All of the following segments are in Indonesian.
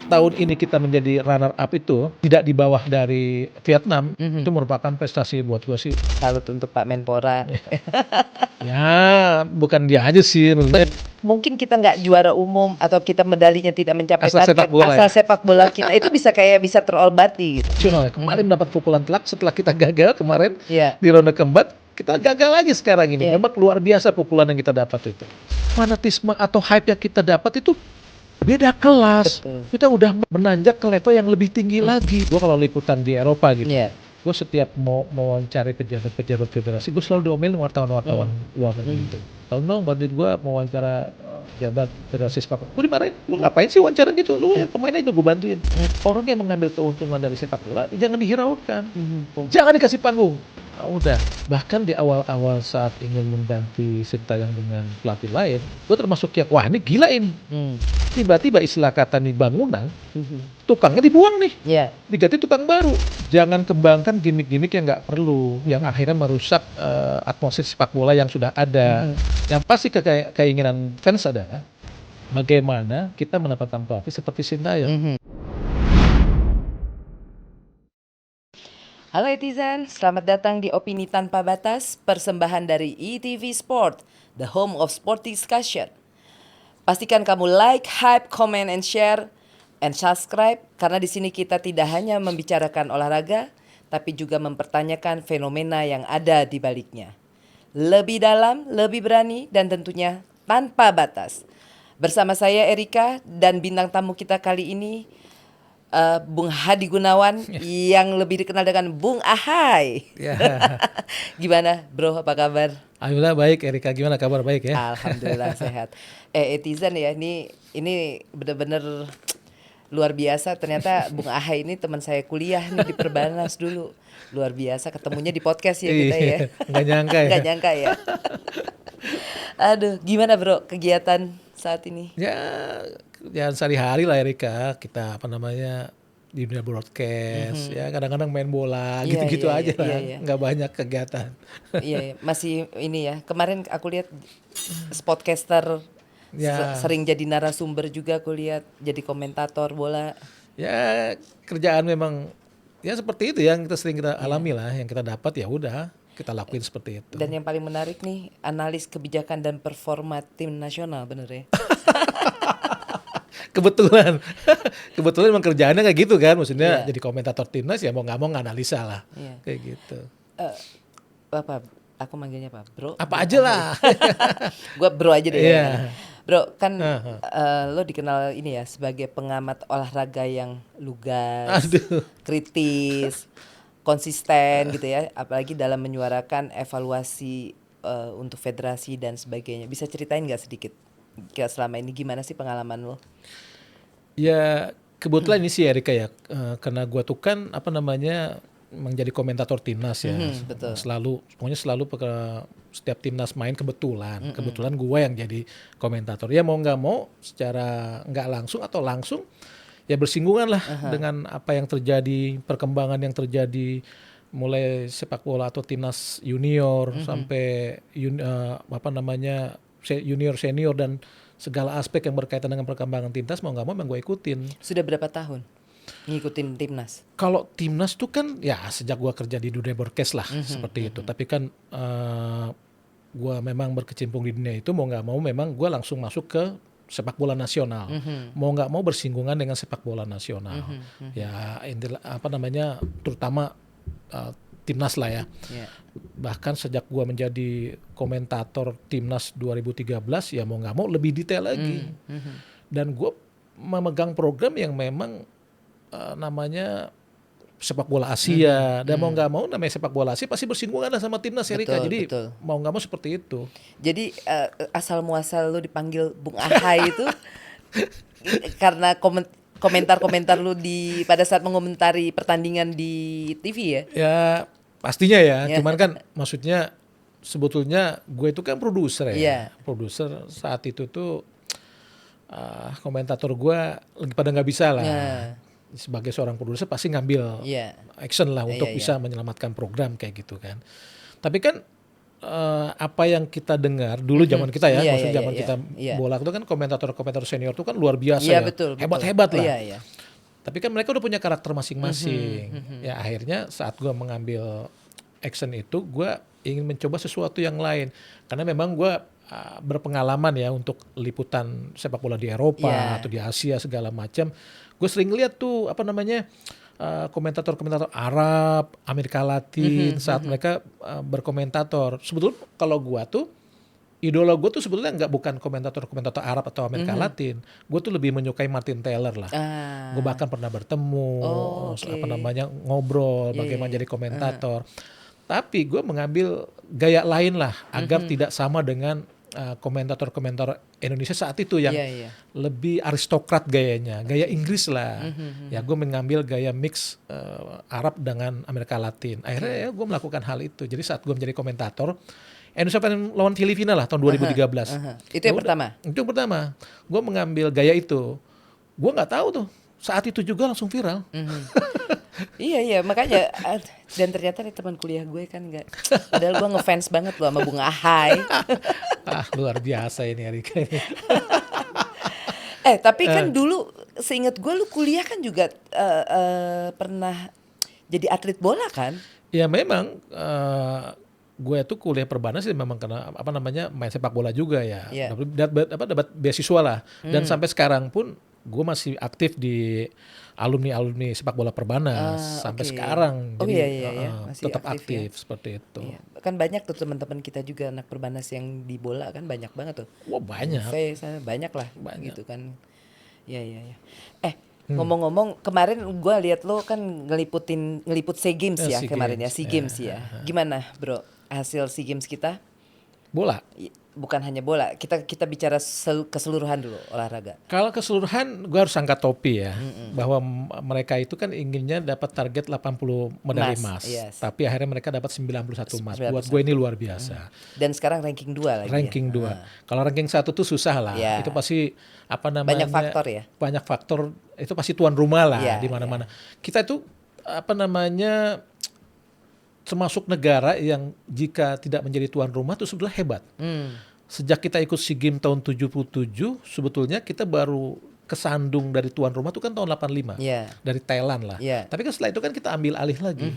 tahun ini kita menjadi runner up itu tidak di bawah dari Vietnam, itu merupakan prestasi buat gue sih. Salut untuk Pak Menpora. Ya, bukan dia aja sih. Mungkin kita nggak juara umum atau kita medalinya tidak mencapai Asal sepak bola asal ya. sepak bola kita itu bisa terobati gitu. Kemarin dapat pukulan telak setelah kita gagal kemarin Iya. di ronde keempat, kita gagal lagi sekarang ini. Iya. Memang luar biasa pukulan yang kita dapat itu. Fanatisme atau hype yang kita dapat itu beda kelas. Betul. Kita udah menanjak ke level yang lebih tinggi lagi. Gue kalau liputan di Eropa gitu, Iya. gue setiap mau wawancara pejabat-pejabat federasi, gue selalu diomelin wartawan-wartawan luar negeri gitu. Kalau dong bantuin gue mau wawancara pejabat federasi sepak bola, gue dimarahin. Lu ngapain sih wawancara gitu? Lu pemain aja gue bantuin. Orang yang mengambil keuntungan dari sepak bola jangan dihiraukan, jangan dikasih panggung. Nah, udah. Bahkan di awal-awal saat ingin mengganti Sintayong dengan pelatih lain, gue termasuk yang wah ini gila ini. Tiba-tiba istilah kata nih bangunan, tukangnya dibuang nih, diganti tukang baru. Jangan kembangkan gimmick-gimmick yang nggak perlu, yang akhirnya merusak atmosfer sepak bola yang sudah ada. Yang pasti keinginan fans adalah bagaimana kita mendapatkan pelatih seperti Sintayong. Halo netizen, selamat datang di Opini Tanpa Batas, persembahan dari ETV Sport, the home of sport discussion. Pastikan kamu like, hype, comment, and share, and subscribe, karena di sini kita tidak hanya membicarakan olahraga, tapi juga mempertanyakan fenomena yang ada di baliknya. Lebih dalam, lebih berani, dan tentunya tanpa batas. Bersama saya Erika dan bintang tamu kita kali ini, Bung Hadi Gunawan yang lebih dikenal dengan Bung Ahai. Gimana bro, apa kabar? Alhamdulillah baik. Erika gimana kabar? Baik ya? Alhamdulillah sehat. Etizen ya, ini benar-benar luar biasa. Ternyata Bung Ahai ini teman saya kuliah nih di Perbanas dulu. Luar biasa ketemunya di podcast ya kita ya. Nggak nyangka ya. Nggak nyangka ya. Aduh, gimana bro kegiatan saat ini? Ya sehari-hari lah Erika, kita di dunia broadcast, ya kadang-kadang main bola, gitu-gitu aja lah, nggak banyak kegiatan. Iya, masih ini ya, kemarin aku lihat sportcaster sering jadi narasumber juga, aku lihat jadi komentator bola. Ya kerjaan memang, ya seperti itu yang kita alami lah, yang kita dapat ya udah kita lakuin seperti itu. Dan yang paling menarik nih, analis kebijakan dan performa tim nasional, bener ya? Kebetulan emang kerjaannya kayak gitu kan, maksudnya jadi komentator timnas ya mau nggak mau nganalisa lah, kayak gitu. Bapak, aku manggilnya apa? Bro? Apa aja lah. Gua bro aja deh ya. Bro, kan lo dikenal ini ya sebagai pengamat olahraga yang lugas, kritis, konsisten gitu ya, apalagi dalam menyuarakan evaluasi untuk federasi dan sebagainya. Bisa ceritain nggak sedikit selama ini gimana sih pengalaman lo? Ya kebetulan ini sih Erika ya, karena gue tuh kan menjadi komentator timnas ya, betul. Pokoknya selalu setiap timnas main kebetulan gue yang jadi komentator. Ya mau nggak mau secara nggak langsung atau langsung ya bersinggungan lah dengan apa yang terjadi, perkembangan yang terjadi mulai sepak bola atau timnas junior sampai junior senior dan segala aspek yang berkaitan dengan perkembangan timnas mau nggak mau memang gue ikutin. Sudah berapa tahun ngikutin timnas? Kalau timnas tuh kan ya sejak gue kerja di dunia broadcast lah seperti itu. Tapi kan gue memang berkecimpung di dunia itu mau nggak mau memang gue langsung masuk ke sepak bola nasional. Mau nggak mau bersinggungan dengan sepak bola nasional. Ya terutama timnas lah ya. Bahkan sejak gua menjadi komentator timnas 2013 ya mau nggak mau lebih detail lagi. Dan gua memegang program yang memang namanya sepak bola Asia. Dan mau nggak mau namanya sepak bola Asia pasti bersinggungan sama timnas Erika. Jadi mau nggak mau seperti itu. Jadi asal muasal lu dipanggil Bung Ahai itu karena komentar-komentar lu pada saat mengomentari pertandingan di TV ya? Ya pastinya ya, cuman kan maksudnya sebetulnya gue itu kan produser ya. Produser saat itu tuh komentator gue lagi pada nggak bisa lah. Sebagai seorang produser pasti ngambil action lah untuk bisa menyelamatkan program kayak gitu kan. Tapi kan apa yang kita dengar dulu zaman kita ya, kita bola itu kan komentator senior itu kan luar biasa ya, betul. hebat-hebat lah. Tapi kan mereka udah punya karakter masing-masing. Ya akhirnya saat gue mengambil action itu, gue ingin mencoba sesuatu yang lain. Karena memang gue berpengalaman ya untuk liputan sepak bola di Eropa atau di Asia segala macam. Gue sering lihat tuh komentator-komentator Arab, Amerika Latin saat mereka berkomentator. Sebetulnya kalau gue tuh idola gue tuh sebetulnya bukan komentator-komentator Arab atau Amerika Latin. Gue tuh lebih menyukai Martin Taylor lah. Gue bahkan pernah bertemu, ngobrol bagaimana jadi komentator. Tapi gue mengambil gaya lain lah agar tidak sama dengan komentator-komentator Indonesia saat itu yang lebih aristokrat gayanya, gaya Inggris lah. Ya gue mengambil gaya mix Arab dengan Amerika Latin. Akhirnya ya gue melakukan hal itu. Jadi saat gue menjadi komentator, Indonesia pengen lawan Filipina lah tahun 2013. Itu yang pertama? Itu yang pertama. Gue mengambil gaya itu. Gue nggak tahu tuh. Saat itu juga langsung viral. Iya makanya dan ternyata nih teman kuliah gue kan nggak. Padahal gue ngefans banget loh sama Bunga Ahai. Luar biasa ini Erika. Tapi kan dulu seingat gue lu kuliah kan juga pernah jadi atlet bola kan? Ya memang gue tuh kuliah perbanas sih memang karena main sepak bola juga ya. Dapat beasiswa lah. Dan sampai sekarang pun gue masih aktif di alumni sepak bola perbanas sampai sekarang. Jadi masih tetap aktif ya? seperti itu. Iya. Kan banyak tuh teman-teman kita juga anak perbanas yang di bola kan banyak banget tuh. Wah banyak. Banyak lah gitu kan. Iya. Ngomong-ngomong kemarin gue lihat lo kan ngeliput SEA Games ya kemarin ya SEA Games ya. Gimana bro hasil SEA Games kita? Bola. Bukan hanya bola, kita bicara keseluruhan dulu olahraga. Kalau keseluruhan gue harus angkat topi ya, bahwa mereka itu kan inginnya dapat target 80 medali emas, tapi akhirnya mereka dapat 91 emas. Buat gue ini luar biasa. Dan sekarang ranking 2 lagi. Ranking 2. Kalau ranking 1 tuh susah lah. Itu pasti banyak faktor ya. Banyak faktor, itu pasti tuan rumah lah di mana-mana. Kita itu termasuk negara yang jika tidak menjadi tuan rumah itu sebetulnya hebat. Sejak kita ikut SEA Games tahun 77, sebetulnya kita baru kesandung dari tuan rumah itu kan tahun 85 dari Thailand lah. Tapi kan setelah itu kan kita ambil alih lagi.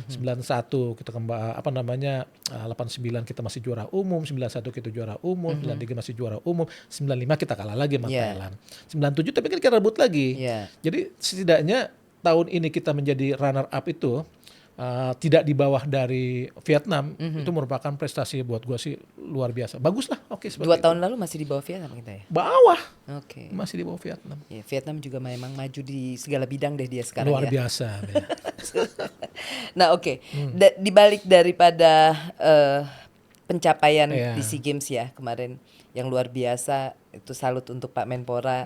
91 kita 89 kita masih juara umum, 91 kita juara umum, 93 masih juara umum, 95 kita kalah lagi sama Thailand. 97 tapi kan kita rebut lagi. Jadi setidaknya tahun ini kita menjadi runner up itu tidak di bawah dari Vietnam, itu merupakan prestasi buat gue sih luar biasa. Bagus lah, oke. 2 tahun lalu masih di bawah Vietnam kita ya? Bawah. Masih di bawah Vietnam. Ya, Vietnam juga memang maju di segala bidang deh dia sekarang luar ya. Biasa. Ya. Nah di balik daripada pencapaian di SEA Games ya kemarin yang luar biasa, itu salut untuk Pak Menpora.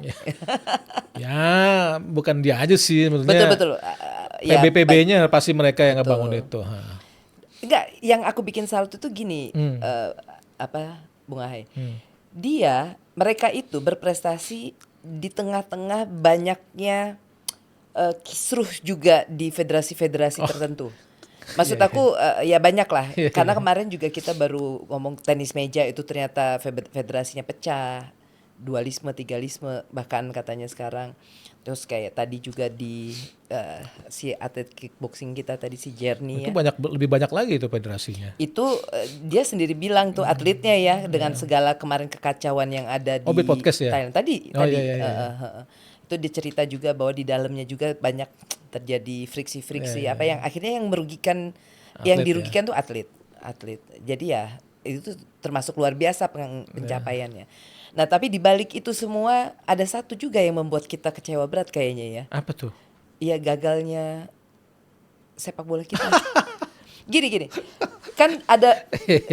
Ya, bukan dia aja sih menurutnya. Betul. PBPB-nya pasti mereka yang ngebangun itu. Enggak, yang aku bikin salut itu gini, Bung Ahai. Mereka itu berprestasi di tengah-tengah banyaknya kisruh juga di federasi-federasi tertentu. Maksud aku ya banyak lah. Karena kemarin juga kita baru ngomong tenis meja itu ternyata federasinya pecah. Dualisme, tigalisme bahkan katanya sekarang. Terus kayak tadi juga di si atlet kickboxing kita tadi si Jerny itu ya. lebih banyak lagi itu federasinya. Itu dia sendiri bilang tuh atletnya ya dengan segala kemarin kekacauan yang ada di podcast ya? Thailand. Tadi. Itu dia cerita juga bahwa di dalamnya juga banyak terjadi friksi-friksi yang akhirnya yang merugikan atlet, yang dirugikan tuh atlet. Jadi ya itu tuh termasuk luar biasa pencapaiannya. Nah tapi di balik itu semua ada satu juga yang membuat kita kecewa berat kayaknya ya. Apa tuh? Iya gagalnya sepak bola kita. Gini. Kan ada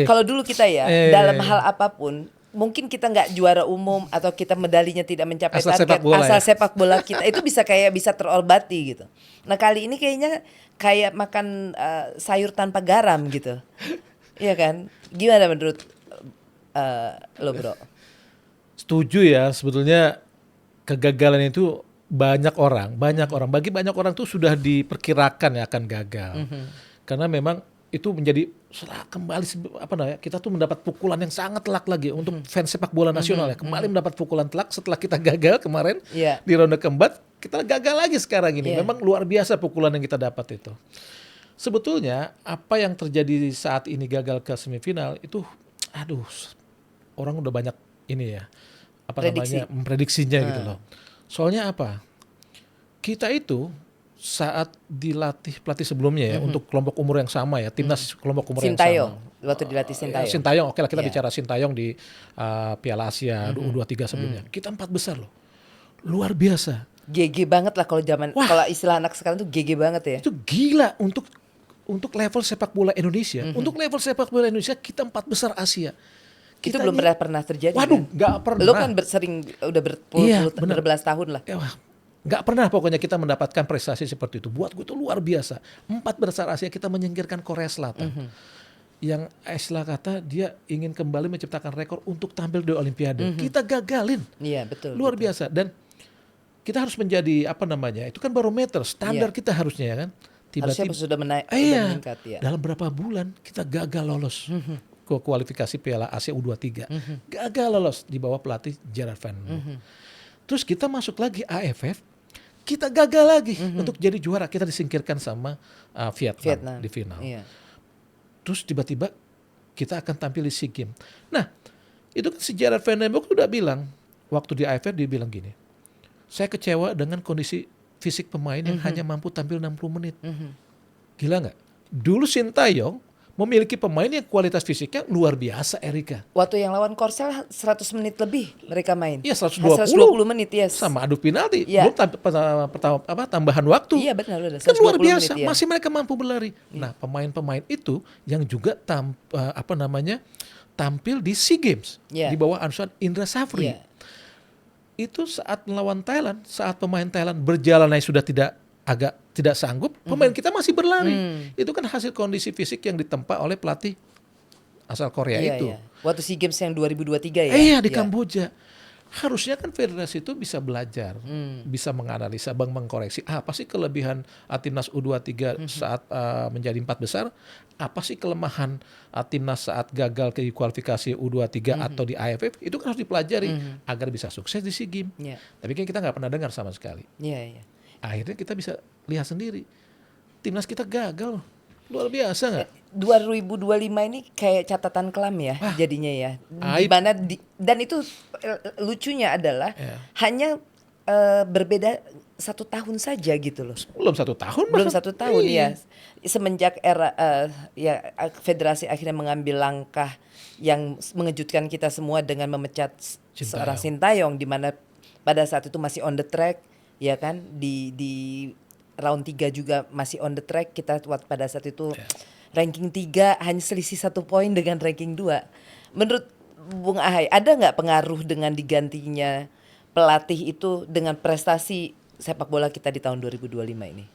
kalau dulu kita ya dalam hal apapun mungkin kita nggak juara umum atau kita medalinya tidak mencapai target sepak bola kita itu bisa terobati gitu. Nah kali ini kayaknya kayak makan sayur tanpa garam gitu. Iya kan? Gimana menurut lo bro? Setuju ya, sebetulnya kegagalan itu banyak orang bagi banyak orang tuh sudah diperkirakan ya akan gagal. Karena memang itu menjadi kembali kita tuh mendapat pukulan yang sangat telak lagi untuk fans sepak bola nasional ya. Kembali mendapat pukulan telak setelah kita gagal kemarin di ronde keempat, kita gagal lagi sekarang ini. Memang luar biasa pukulan yang kita dapat itu. Sebetulnya apa yang terjadi saat ini gagal ke semifinal itu orang udah banyak ini ya, memprediksinya gitu loh. Soalnya apa? Kita itu saat dilatih pelatih sebelumnya ya untuk kelompok umur yang sama ya, timnas kelompok umur Sintayong, yang sama. waktu dilatih Sintayong. Sintayong, oke lah kita bicara Sintayong di Piala Asia U23 sebelumnya. Kita 4 besar loh. Luar biasa. GG banget lah kalau istilah anak sekarang tuh GG banget ya. Itu gila untuk level sepak bola Indonesia. Untuk level sepak bola Indonesia kita 4 besar Asia. Itu belum pernah terjadi. Waduh, nggak pernah. Lo kan berbelas tahun lah. Nggak pernah pokoknya kita mendapatkan prestasi seperti itu. Buat gue itu luar biasa. 4 besar Asia kita menyingkirkan Korea Selatan. Yang istilah kata dia ingin kembali menciptakan rekor untuk tampil di Olimpiade. Kita gagalin. Iya, betul. Luar biasa. Dan kita harus menjadi itu kan barometer standar kita harusnya ya kan. Harusnya sudah meningkat ya. Dalam berapa bulan kita gagal lolos ke kualifikasi Piala Asia U23. Gagal lolos di bawah pelatih Gerard Van. Terus kita masuk lagi AFF, kita gagal lagi untuk jadi juara. Kita disingkirkan sama Vietnam di final. Iya. Terus tiba-tiba kita akan tampil di SEA Games. Nah, itu kan si Gerard Van Denbroek udah bilang, waktu di AFF dia bilang gini, saya kecewa dengan kondisi fisik pemain yang hanya mampu tampil 60 menit. Gila nggak? Dulu Sintayong memiliki pemain yang kualitas fisiknya luar biasa, Erika. Waktu yang lawan Korsel 100 menit lebih mereka main. Iya, 120 menit ya. Sama adu penalti. Belum tambahan waktu. Iya benar. Kan luar biasa, masih mereka mampu berlari. Nah, pemain-pemain itu yang juga tampil di SEA Games di bawah asuhan Indra Safri. Itu saat melawan Thailand, saat pemain Thailand berjalan sudah tidak sanggup, pemain kita masih berlari. Itu kan hasil kondisi fisik yang ditempa oleh pelatih asal Korea itu. Waktu SEA Games yang 2023 ya? Iya, di Kamboja. Harusnya kan federasi itu bisa belajar, bisa menganalisa, mengkoreksi apa sih kelebihan timnas U23 saat menjadi 4 besar, apa sih kelemahan timnas saat gagal ke kualifikasi U23 atau di AFF, itu kan harus dipelajari agar bisa sukses di SEA Games. Tapi kan kita nggak pernah dengar sama sekali. Akhirnya kita bisa lihat sendiri, timnas kita gagal, luar biasa nggak? 2025 ini kayak catatan kelam ya jadinya ya. Dimana dan itu lucunya adalah hanya berbeda 1 tahun saja gitu loh. Belum 1 tahun. Belum 1 tahun ya. Semenjak era federasi akhirnya mengambil langkah yang mengejutkan kita semua dengan memecat seorang Sintayong, di mana pada saat itu masih on the track ya kan, di round 3 juga masih on the track. Kita pada saat itu ranking 3 hanya selisih 1 poin dengan ranking 2. Menurut Bung Ahai, ada nggak pengaruh dengan digantinya pelatih itu dengan prestasi sepak bola kita di tahun 2025 ini?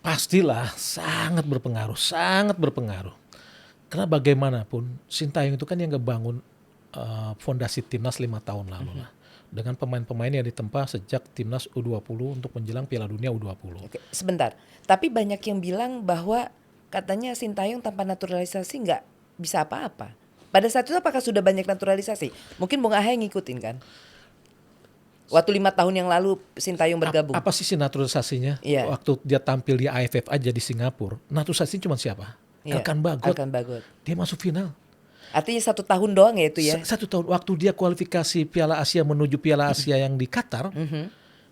Pastilah, sangat berpengaruh. Karena bagaimanapun Sintayong itu kan yang ngebangun fondasi timnas 5 tahun lalu lah. Dengan pemain-pemain yang ditempa sejak timnas U20 untuk menjelang Piala Dunia U20. Oke, sebentar. Tapi banyak yang bilang bahwa katanya Sintayong tanpa naturalisasi nggak bisa apa-apa. Pada saat itu apakah sudah banyak naturalisasi? Mungkin Bung Ahai ngikutin kan? Waktu 5 tahun yang lalu Sintayong bergabung. Apa sih naturalisasinya? Waktu dia tampil di AFF aja di Singapura, naturalisasinya cuma siapa? Elkan Bagot. Dia masuk final. Artinya 1 tahun doang ya itu ya? 1 tahun. Waktu dia kualifikasi Piala Asia menuju Piala Asia yang di Qatar,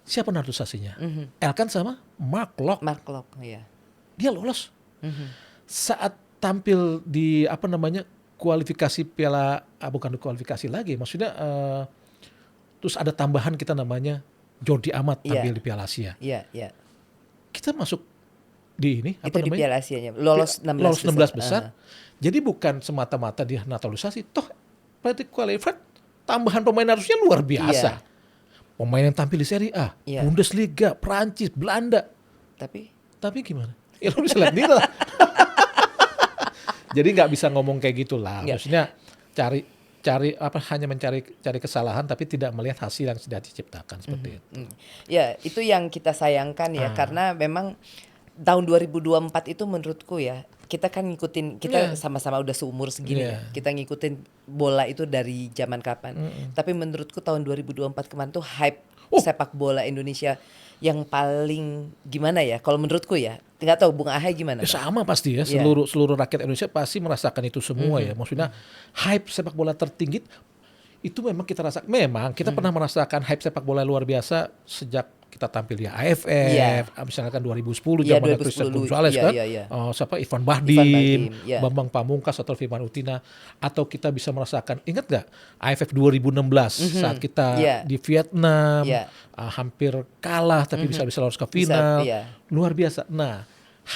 siapa naturalisasinya? Elkan sama Mark Locke. Ya. Dia lolos. Saat tampil di kualifikasi Piala, bukan kualifikasi lagi, maksudnya terus ada tambahan kita namanya Jordi Amat tampil di Piala Asia. Kita masuk di ini itu di Piala Asianya lolos 16 besar. Jadi bukan semata-mata dia naturalisasi, toh berarti qualified tambahan pemain harusnya luar biasa. Pemain yang tampil di Serie A, Bundesliga, Prancis, Belanda. Tapi gimana? Ya lo bisa lihat dia lah. Jadi nggak bisa ngomong kayak gitulah. Maksudnya hanya mencari kesalahan tapi tidak melihat hasil yang sudah diciptakan seperti itu. Ya, itu yang kita sayangkan ya, karena memang tahun 2024 itu menurutku ya kita kan ngikutin, kita Iya. sama-sama udah seumur segini Iya. ya. Kita ngikutin bola itu dari zaman kapan. Tapi menurutku tahun 2024 kemarin tuh hype sepak bola Indonesia yang paling gimana ya? Kalau menurutku ya, nggak tahu Bung Ahai gimana? Ya Bang? sama pasti ya, Iya. seluruh rakyat Indonesia pasti merasakan itu semua ya. Maksudnya hype sepak bola tertinggi itu memang kita rasakan. Memang kita pernah merasakan hype sepak bola luar biasa sejak kita tampil di AFF, Iya. misalkan 2010 Iya, zamannya Christian 2010, Gonzalez iya, kan, iya, iya. Siapa Ivan Bahdim, Bahdim, iya. Bambang Pamungkas atau Firman Utina, atau kita bisa merasakan, ingat nggak AFF 2016 saat kita Iya. di Vietnam Iya. hampir kalah tapi bisa lolos ke Bisa, final, iya. luar biasa. Nah,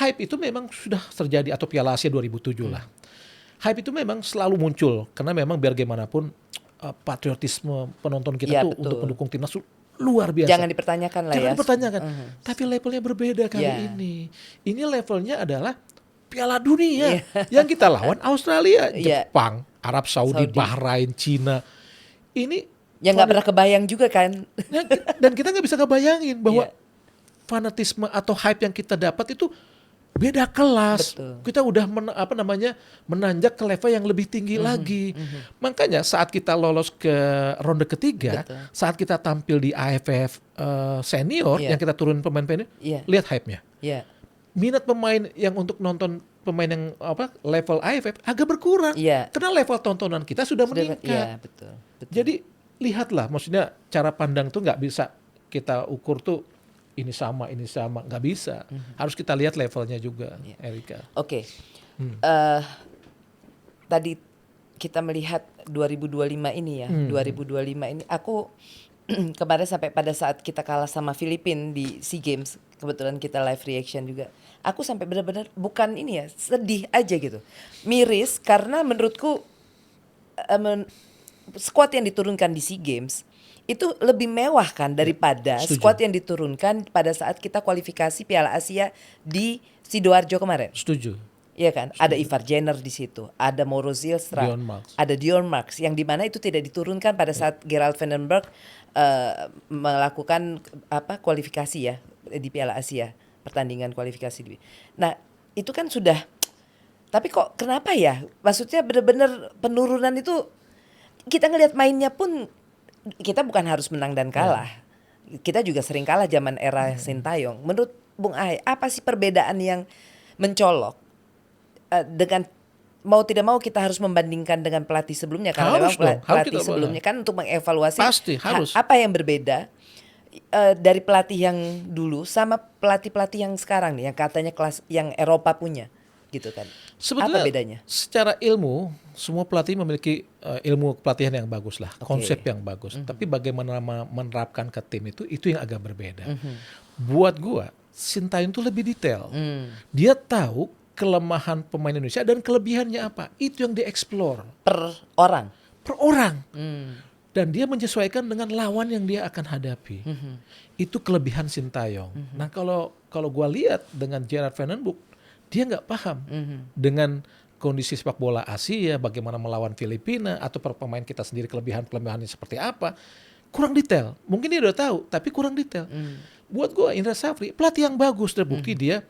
hype itu memang sudah terjadi, atau Piala Asia 2007 lah. Hype itu memang selalu muncul karena memang biar bagaimanapun patriotisme penonton kita Iya, tuh betul. untuk mendukung timnas tuh luar biasa. Jangan dipertanyakan lah Jangan ya. dipertanyakan. Tapi levelnya berbeda kali Iya. ini. Ini levelnya adalah Piala Dunia yang kita lawan Australia, Iya. Jepang, Arab Saudi, Saudi. Bahrain, Cina. Ini Yang nggak pernah kebayang juga kan. dan kita nggak bisa kebayangin bahwa Iya. fanatisme atau hype yang kita dapat itu beda kelas. Betul. Kita udah menanjak ke level yang lebih tinggi lagi. Makanya saat kita lolos ke ronde ketiga, Betul. saat kita tampil di AFF senior Iya. yang kita turunin pemain-pemain, Iya. lihat hype-nya. Iya. Minat pemain yang untuk nonton pemain yang level AFF agak berkurang. Iya. Karena level tontonan kita sudah meningkat. Iya, betul. Betul. Jadi lihatlah, maksudnya cara pandang tuh nggak bisa kita ukur tuh ini sama, nggak bisa. Harus kita lihat levelnya juga, Erika. Oke. Tadi kita melihat 2025 ini ya. 2025 ini aku kemarin sampai pada saat kita kalah sama Filipina di SEA Games, kebetulan kita live reaction juga. Aku sampai benar-benar bukan ini ya, sedih aja gitu. Miris karena menurutku squad yang diturunkan di SEA Games itu lebih mewah kan daripada setuju. squad yang diturunkan pada saat kita kualifikasi Piala Asia di Sidoarjo kemarin. Setuju. Iya kan? Ada Ivar Jenner di situ, ada Mauro Zylstra, Dion Marks. ada Dion Marks yang dimana itu tidak diturunkan pada saat Gerald Vandenberg melakukan kualifikasi ya di Piala Asia, pertandingan kualifikasi. Nah itu kan sudah, tapi kok kenapa ya? Maksudnya benar-benar penurunan itu kita ngelihat mainnya pun kita bukan harus menang dan kalah. Kita juga sering kalah zaman era Sintayong. Menurut Bung Ahai, apa sih perbedaan yang mencolok dengan mau tidak mau kita harus membandingkan dengan pelatih sebelumnya karena Harus memang dong, harus pelatih kita sebelumnya kan untuk mengevaluasi Pasti, harus. apa yang berbeda dari pelatih yang dulu sama pelatih-pelatih yang sekarang nih yang katanya kelas yang Eropa punya gitu kan. Sebetulnya Apa bedanya? secara ilmu semua pelatih memiliki ilmu pelatihan yang bagus lah, Oke. konsep yang bagus. Tapi bagaimana menerapkan ke tim itu yang agak berbeda. Buat gua, Sintayong itu lebih detail. Dia tahu kelemahan pemain Indonesia dan kelebihannya apa. Itu yang dieksplor Per orang. per orang. Dan dia menyesuaikan dengan lawan yang dia akan hadapi. Itu kelebihan Sintayong. Nah kalau gua lihat dengan Gerard Vandenberg, dia nggak paham dengan kondisi sepak bola Asia, bagaimana melawan Filipina atau pemain kita sendiri kelebihannya seperti apa. Kurang detail. Mungkin dia udah tahu, tapi kurang detail. Buat gua Indra Safri pelatih yang bagus, terbukti dia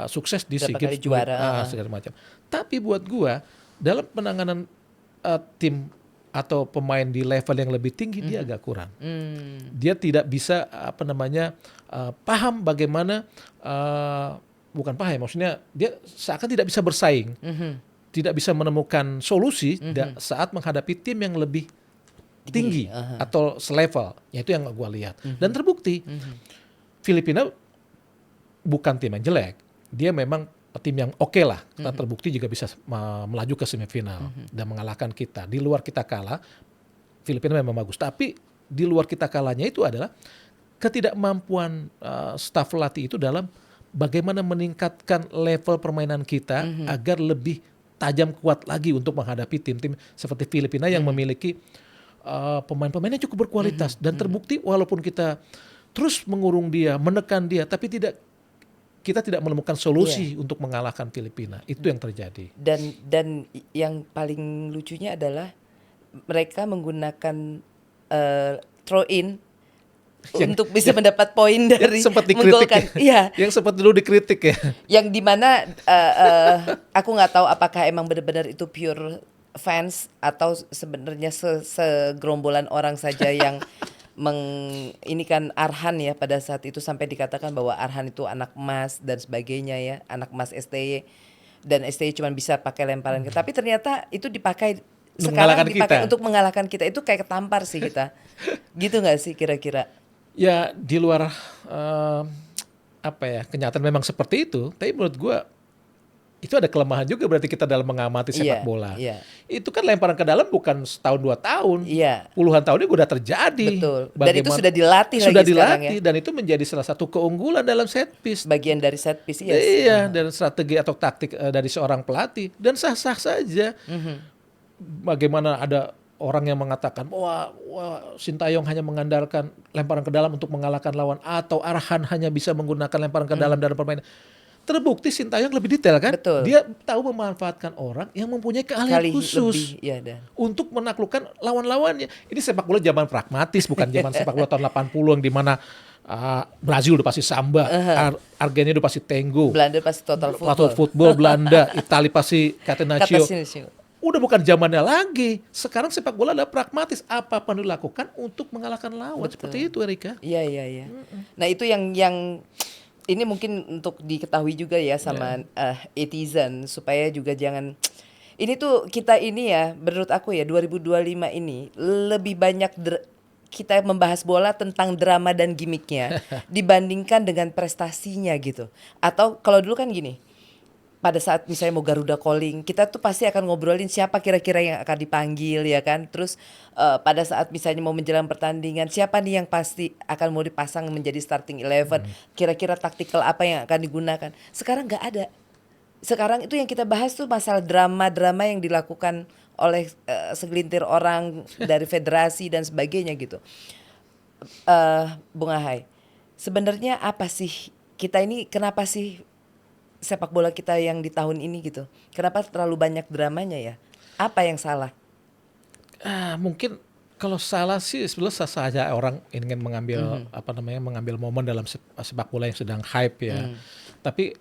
sukses di SEA Berapa kali Games juara. segala macam. Tapi buat gua dalam penanganan tim atau pemain di level yang lebih tinggi dia agak kurang. Dia tidak bisa paham bagaimana bukan paham, maksudnya dia seakan tidak bisa bersaing, tidak bisa menemukan solusi saat menghadapi tim yang lebih tinggi atau selevel. Ya itu yang gua lihat. Dan terbukti Filipina bukan tim yang jelek, dia memang tim yang oke lah. Kita terbukti juga bisa melaju ke semifinal dan mengalahkan kita. Di luar kita kalah, Filipina memang bagus. Tapi di luar kita kalahnya itu adalah ketidakmampuan staf pelatih itu dalam bagaimana meningkatkan level permainan kita agar lebih tajam kuat lagi untuk menghadapi tim-tim seperti Filipina yang memiliki pemain-pemain yang cukup berkualitas. Dan terbukti walaupun kita terus mengurung dia, menekan dia, tapi kita tidak menemukan solusi untuk mengalahkan Filipina. Itu yang terjadi. Dan yang paling lucunya adalah mereka menggunakan throw in untuk bisa mendapat poin dari sempat dikritik menggolkan. ya. Iya, Yang sempat dulu dikritik ya. yang dimana aku nggak tahu apakah emang benar-benar itu pure fans atau sebenarnya segerombolan orang saja yang ini kan Arhan ya pada saat itu sampai dikatakan bahwa Arhan itu anak emas dan sebagainya ya, anak emas STY dan STY cuma bisa pakai lemparan tapi ternyata itu dipakai Untuk sekarang mengalahkan dipakai kita. untuk mengalahkan kita. Itu kayak ketampar sih kita. Gitu nggak sih kira-kira? Ya di luar apa ya, kenyataan memang seperti itu, tapi menurut gua itu ada kelemahan juga berarti kita dalam mengamati sepak Iya, bola. iya. Itu kan lemparan ke dalam bukan setahun 2 tahun, Iya. puluhan tahun ini udah terjadi. Betul. Dan itu sudah dilatih sudah lagi sekarang dilatih ya. dan itu menjadi salah satu keunggulan dalam set piece. Bagian dari set piece, yes. Iya, dan strategi atau taktik dari seorang pelatih dan sah-sah saja. Bagaimana ada orang yang mengatakan wah Sintayong hanya mengandalkan lemparan ke dalam untuk mengalahkan lawan atau Arhan hanya bisa menggunakan lemparan ke dalam permainan. Terbukti Sintayong lebih detail kan? Betul. Dia tahu memanfaatkan orang yang mempunyai keahlian khusus lebih, ya, dan untuk menaklukkan lawan-lawannya. Ini sepak bola zaman pragmatis, bukan zaman sepak bola tahun 80 yang dimana Brazil udah pasti samba, Argentina udah pasti tango, Belanda pasti total football Belanda, Italia pasti catenaccio. Catenaccio. Udah bukan zamannya lagi. Sekarang sepak bola adalah pragmatis. Apapun dilakukan untuk mengalahkan lawan. Betul. Seperti itu, Erika. Iya. Nah itu yang ini mungkin untuk diketahui juga ya sama netizen supaya juga jangan. Ini tuh kita ini ya, menurut aku ya 2025 ini lebih banyak kita membahas bola tentang drama dan gimmicknya dibandingkan dengan prestasinya gitu. Atau kalau dulu kan gini, pada saat misalnya mau Garuda calling, kita tuh pasti akan ngobrolin siapa kira-kira yang akan dipanggil ya kan. Terus pada saat misalnya mau menjelang pertandingan, siapa nih yang pasti akan mau dipasang menjadi starting 11, kira-kira taktikal apa yang akan digunakan. Sekarang nggak ada. Sekarang itu yang kita bahas tuh masalah drama-drama yang dilakukan oleh segelintir orang dari federasi dan sebagainya gitu. Bung Ahai, sebenarnya apa sih kita ini, kenapa sih sepak bola kita yang di tahun ini gitu, kenapa terlalu banyak dramanya ya? Apa yang salah? Mungkin kalau salah sih sebenarnya sah saja orang ingin mengambil mengambil momen dalam sepak bola yang sedang hype ya. Tapi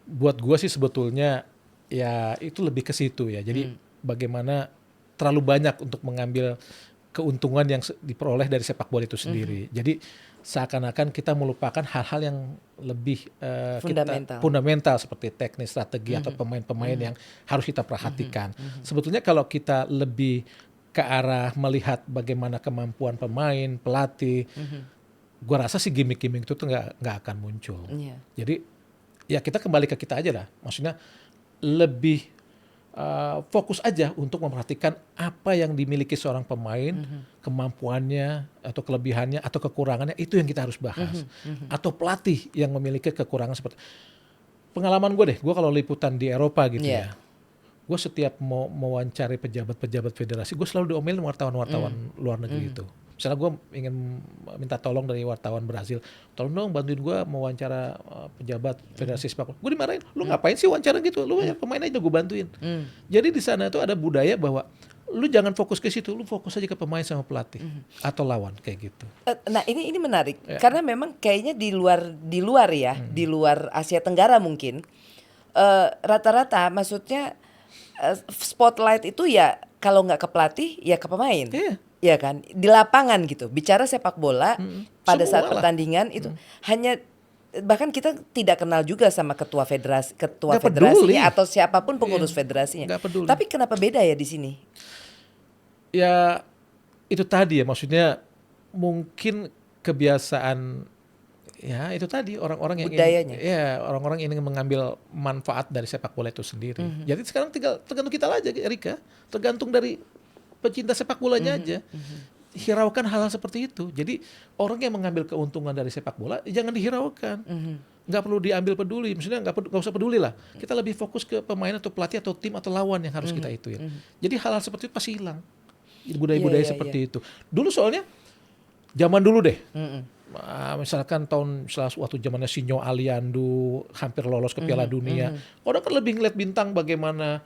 buat gua sih sebetulnya ya itu lebih ke situ ya. Jadi bagaimana terlalu banyak untuk mengambil keuntungan yang diperoleh dari sepak bola itu sendiri. Jadi seakan-akan kita melupakan hal-hal yang lebih fundamental seperti teknis, strategi atau pemain-pemain yang harus kita perhatikan. Sebetulnya kalau kita lebih ke arah melihat bagaimana kemampuan pemain, pelatih, gua rasa sih gimmick-gimmick itu tuh nggak akan muncul. Jadi ya kita kembali ke kita aja lah. Maksudnya lebih fokus aja untuk memperhatikan apa yang dimiliki seorang pemain, kemampuannya atau kelebihannya atau kekurangannya, itu yang kita harus bahas. Atau pelatih yang memiliki kekurangan seperti pengalaman gue deh, gue kalau liputan di Eropa gitu ya, gue setiap mau mewawancari pejabat-pejabat federasi, gue selalu diomelin wartawan-wartawan luar negeri itu. Misalnya gue ingin minta tolong dari wartawan Brazil, tolong dong bantuin gue mewawancara pejabat federasi sepak bola. Gue dimarahin, lu ngapain sih wawancara gitu? Lu pemain aja gue bantuin. Jadi di sana tuh ada budaya bahwa lu jangan fokus ke situ, lu fokus aja ke pemain sama pelatih atau lawan kayak gitu. Nah ini menarik karena memang kayaknya di luar ya, di luar Asia Tenggara mungkin rata-rata maksudnya spotlight itu ya kalau nggak ke pelatih ya ke pemain. Ya kan, di lapangan gitu. Bicara sepak bola pada saat pertandingan itu hanya, bahkan kita tidak kenal juga sama ketua federasinya atau siapapun pengurus federasinya. Tapi kenapa beda ya di sini? Ya itu tadi ya, maksudnya mungkin kebiasaan ya itu tadi orang-orang yang budayanya. Orang-orang ingin mengambil manfaat dari sepak bola itu sendiri. Jadi sekarang tinggal tergantung kita aja, Erika. Tergantung dari pecinta sepak bolanya aja. Hiraukan hal-hal seperti itu. Jadi orang yang mengambil keuntungan dari sepak bola jangan dihiraukan. Nggak perlu diambil peduli. Maksudnya nggak usah peduli lah. Kita lebih fokus ke pemain atau pelatih atau tim atau lawan yang harus kita ituin. Jadi hal-hal seperti itu pasti hilang. Budaya-budaya seperti itu. Dulu soalnya zaman dulu deh. Misalkan waktu zamannya Sinyo Aliando hampir lolos ke Piala Dunia. Orang kan lebih ngeliat bintang bagaimana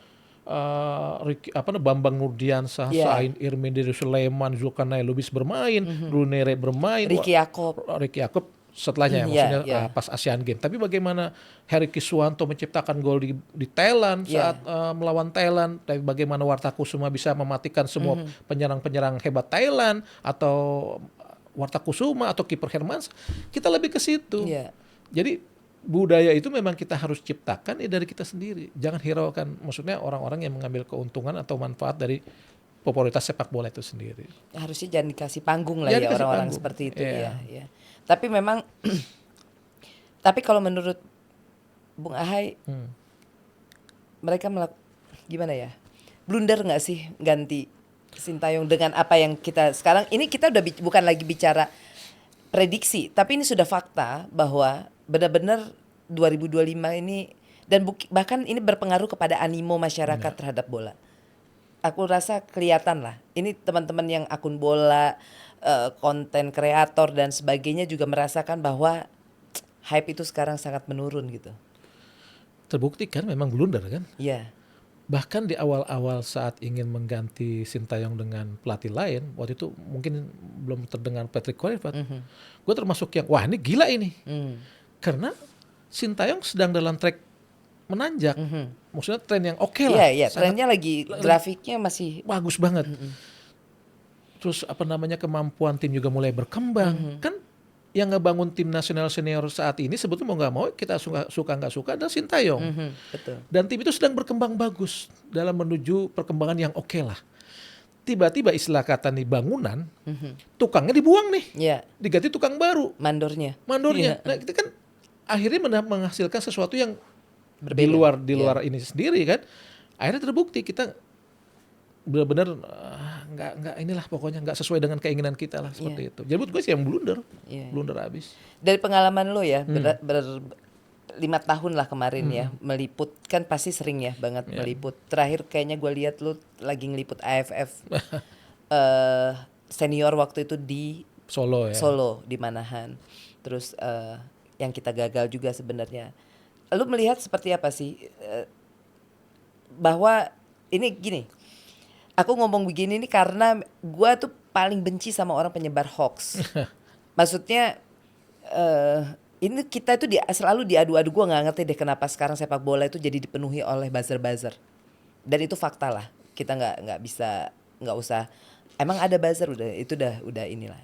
Bambang Nurdiansyah, Iya. Sain Irmin, Dede Sulaiman, Zulkarnain Lubis bermain, Brunei bermain, Ricky Yaakob. Ricky Yaakob setelahnya, Iya, maksudnya iya. pas Asian Games. Tapi bagaimana Heri Kiswanto menciptakan gol di Thailand Iya. saat melawan Thailand, tapi bagaimana Warta Kusuma bisa mematikan semua penyerang-penyerang hebat Thailand, atau Warta Kusuma atau kiper Hermans, kita lebih ke situ. Iya. Jadi budaya itu memang kita harus ciptakan dari kita sendiri. Jangan hiraukan, maksudnya orang-orang yang mengambil keuntungan atau manfaat dari popularitas sepak bola itu sendiri. Harusnya jangan dikasih panggung lah Jangan ya dikasih orang-orang panggung. seperti itu Iya. ya. Tapi memang tapi kalau menurut Bung Ahai mereka gimana ya? Blunder nggak sih ganti Sintayong dengan apa yang kita sekarang ini, kita udah bukan lagi bicara prediksi, tapi ini sudah fakta bahwa benar-benar 2025 ini, dan bahkan ini berpengaruh kepada animo masyarakat terhadap bola. Aku rasa kelihatan lah. Ini teman-teman yang akun bola, konten kreator dan sebagainya juga merasakan bahwa hype itu sekarang sangat menurun gitu. Terbukti kan memang blunder kan. Iya. Bahkan di awal-awal saat ingin mengganti Sintayong dengan pelatih lain, waktu itu mungkin belum terdengar Patrick Kluivert, gue termasuk yang wah ini gila ini, karena Sintayong sedang dalam track menanjak, maksudnya tren yang oke lah. Iya, trennya lagi, grafiknya masih bagus banget. Terus kemampuan tim juga mulai berkembang. Kan yang ngebangun tim nasional senior saat ini sebetulnya mau nggak mau kita suka nggak suka adalah Sintayong. betul. Dan tim itu sedang berkembang bagus dalam menuju perkembangan yang oke lah. Tiba-tiba istilah kata nih bangunan, tukangnya dibuang nih, Iya, diganti tukang baru, mandornya. mandornya. Iya. Nah itu kan akhirnya menghasilkan sesuatu yang Berbeda. di luar ini sendiri kan. Akhirnya terbukti kita benar-benar nggak inilah pokoknya nggak sesuai dengan keinginan kita lah seperti itu. Jadi menurut gue sih yang blunder, Iya. blunder abis. Dari pengalaman lo ya, 5 tahun lah kemarin ya meliput, kan pasti sering ya banget meliput. Terakhir kayaknya gue lihat lo lagi ngeliput AFF senior waktu itu di Solo ya. Solo di Manahan. Terus yang kita gagal juga sebenarnya. Lu melihat seperti apa sih bahwa ini gini. Aku ngomong begini nih karena gua tuh paling benci sama orang penyebar hoax. Maksudnya ini kita itu selalu diadu-adu. Gua nggak ngerti deh kenapa sekarang sepak bola itu jadi dipenuhi oleh buzzer-buzzer. Dan itu fakta lah. Kita nggak usah. Emang ada buzzer udah inilah.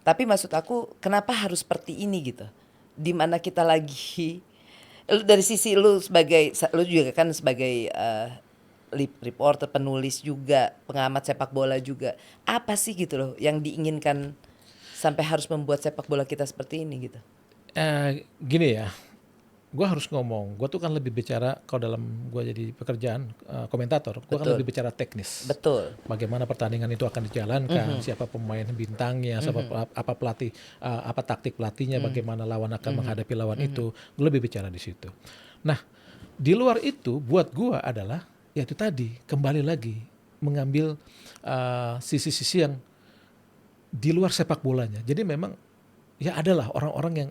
Tapi maksud aku kenapa harus seperti ini gitu? Dimana kita lagi dari sisi lu juga kan sebagai reporter, penulis juga, pengamat sepak bola juga. Apa sih gitu loh yang diinginkan sampai harus membuat sepak bola kita seperti ini gitu? Gini ya, gue harus ngomong, gue tuh kan lebih bicara kalau dalam gue jadi pekerjaan komentator, gue kan lebih bicara teknis. Betul. Bagaimana pertandingan itu akan dijalankan, siapa pemain bintangnya, apa pelatih, apa taktik pelatihnya, bagaimana lawan akan menghadapi lawan itu, gue lebih bicara di situ. Nah, di luar itu buat gue adalah ya itu tadi kembali lagi mengambil sisi-sisi yang di luar sepak bolanya. Jadi memang ya adalah orang-orang yang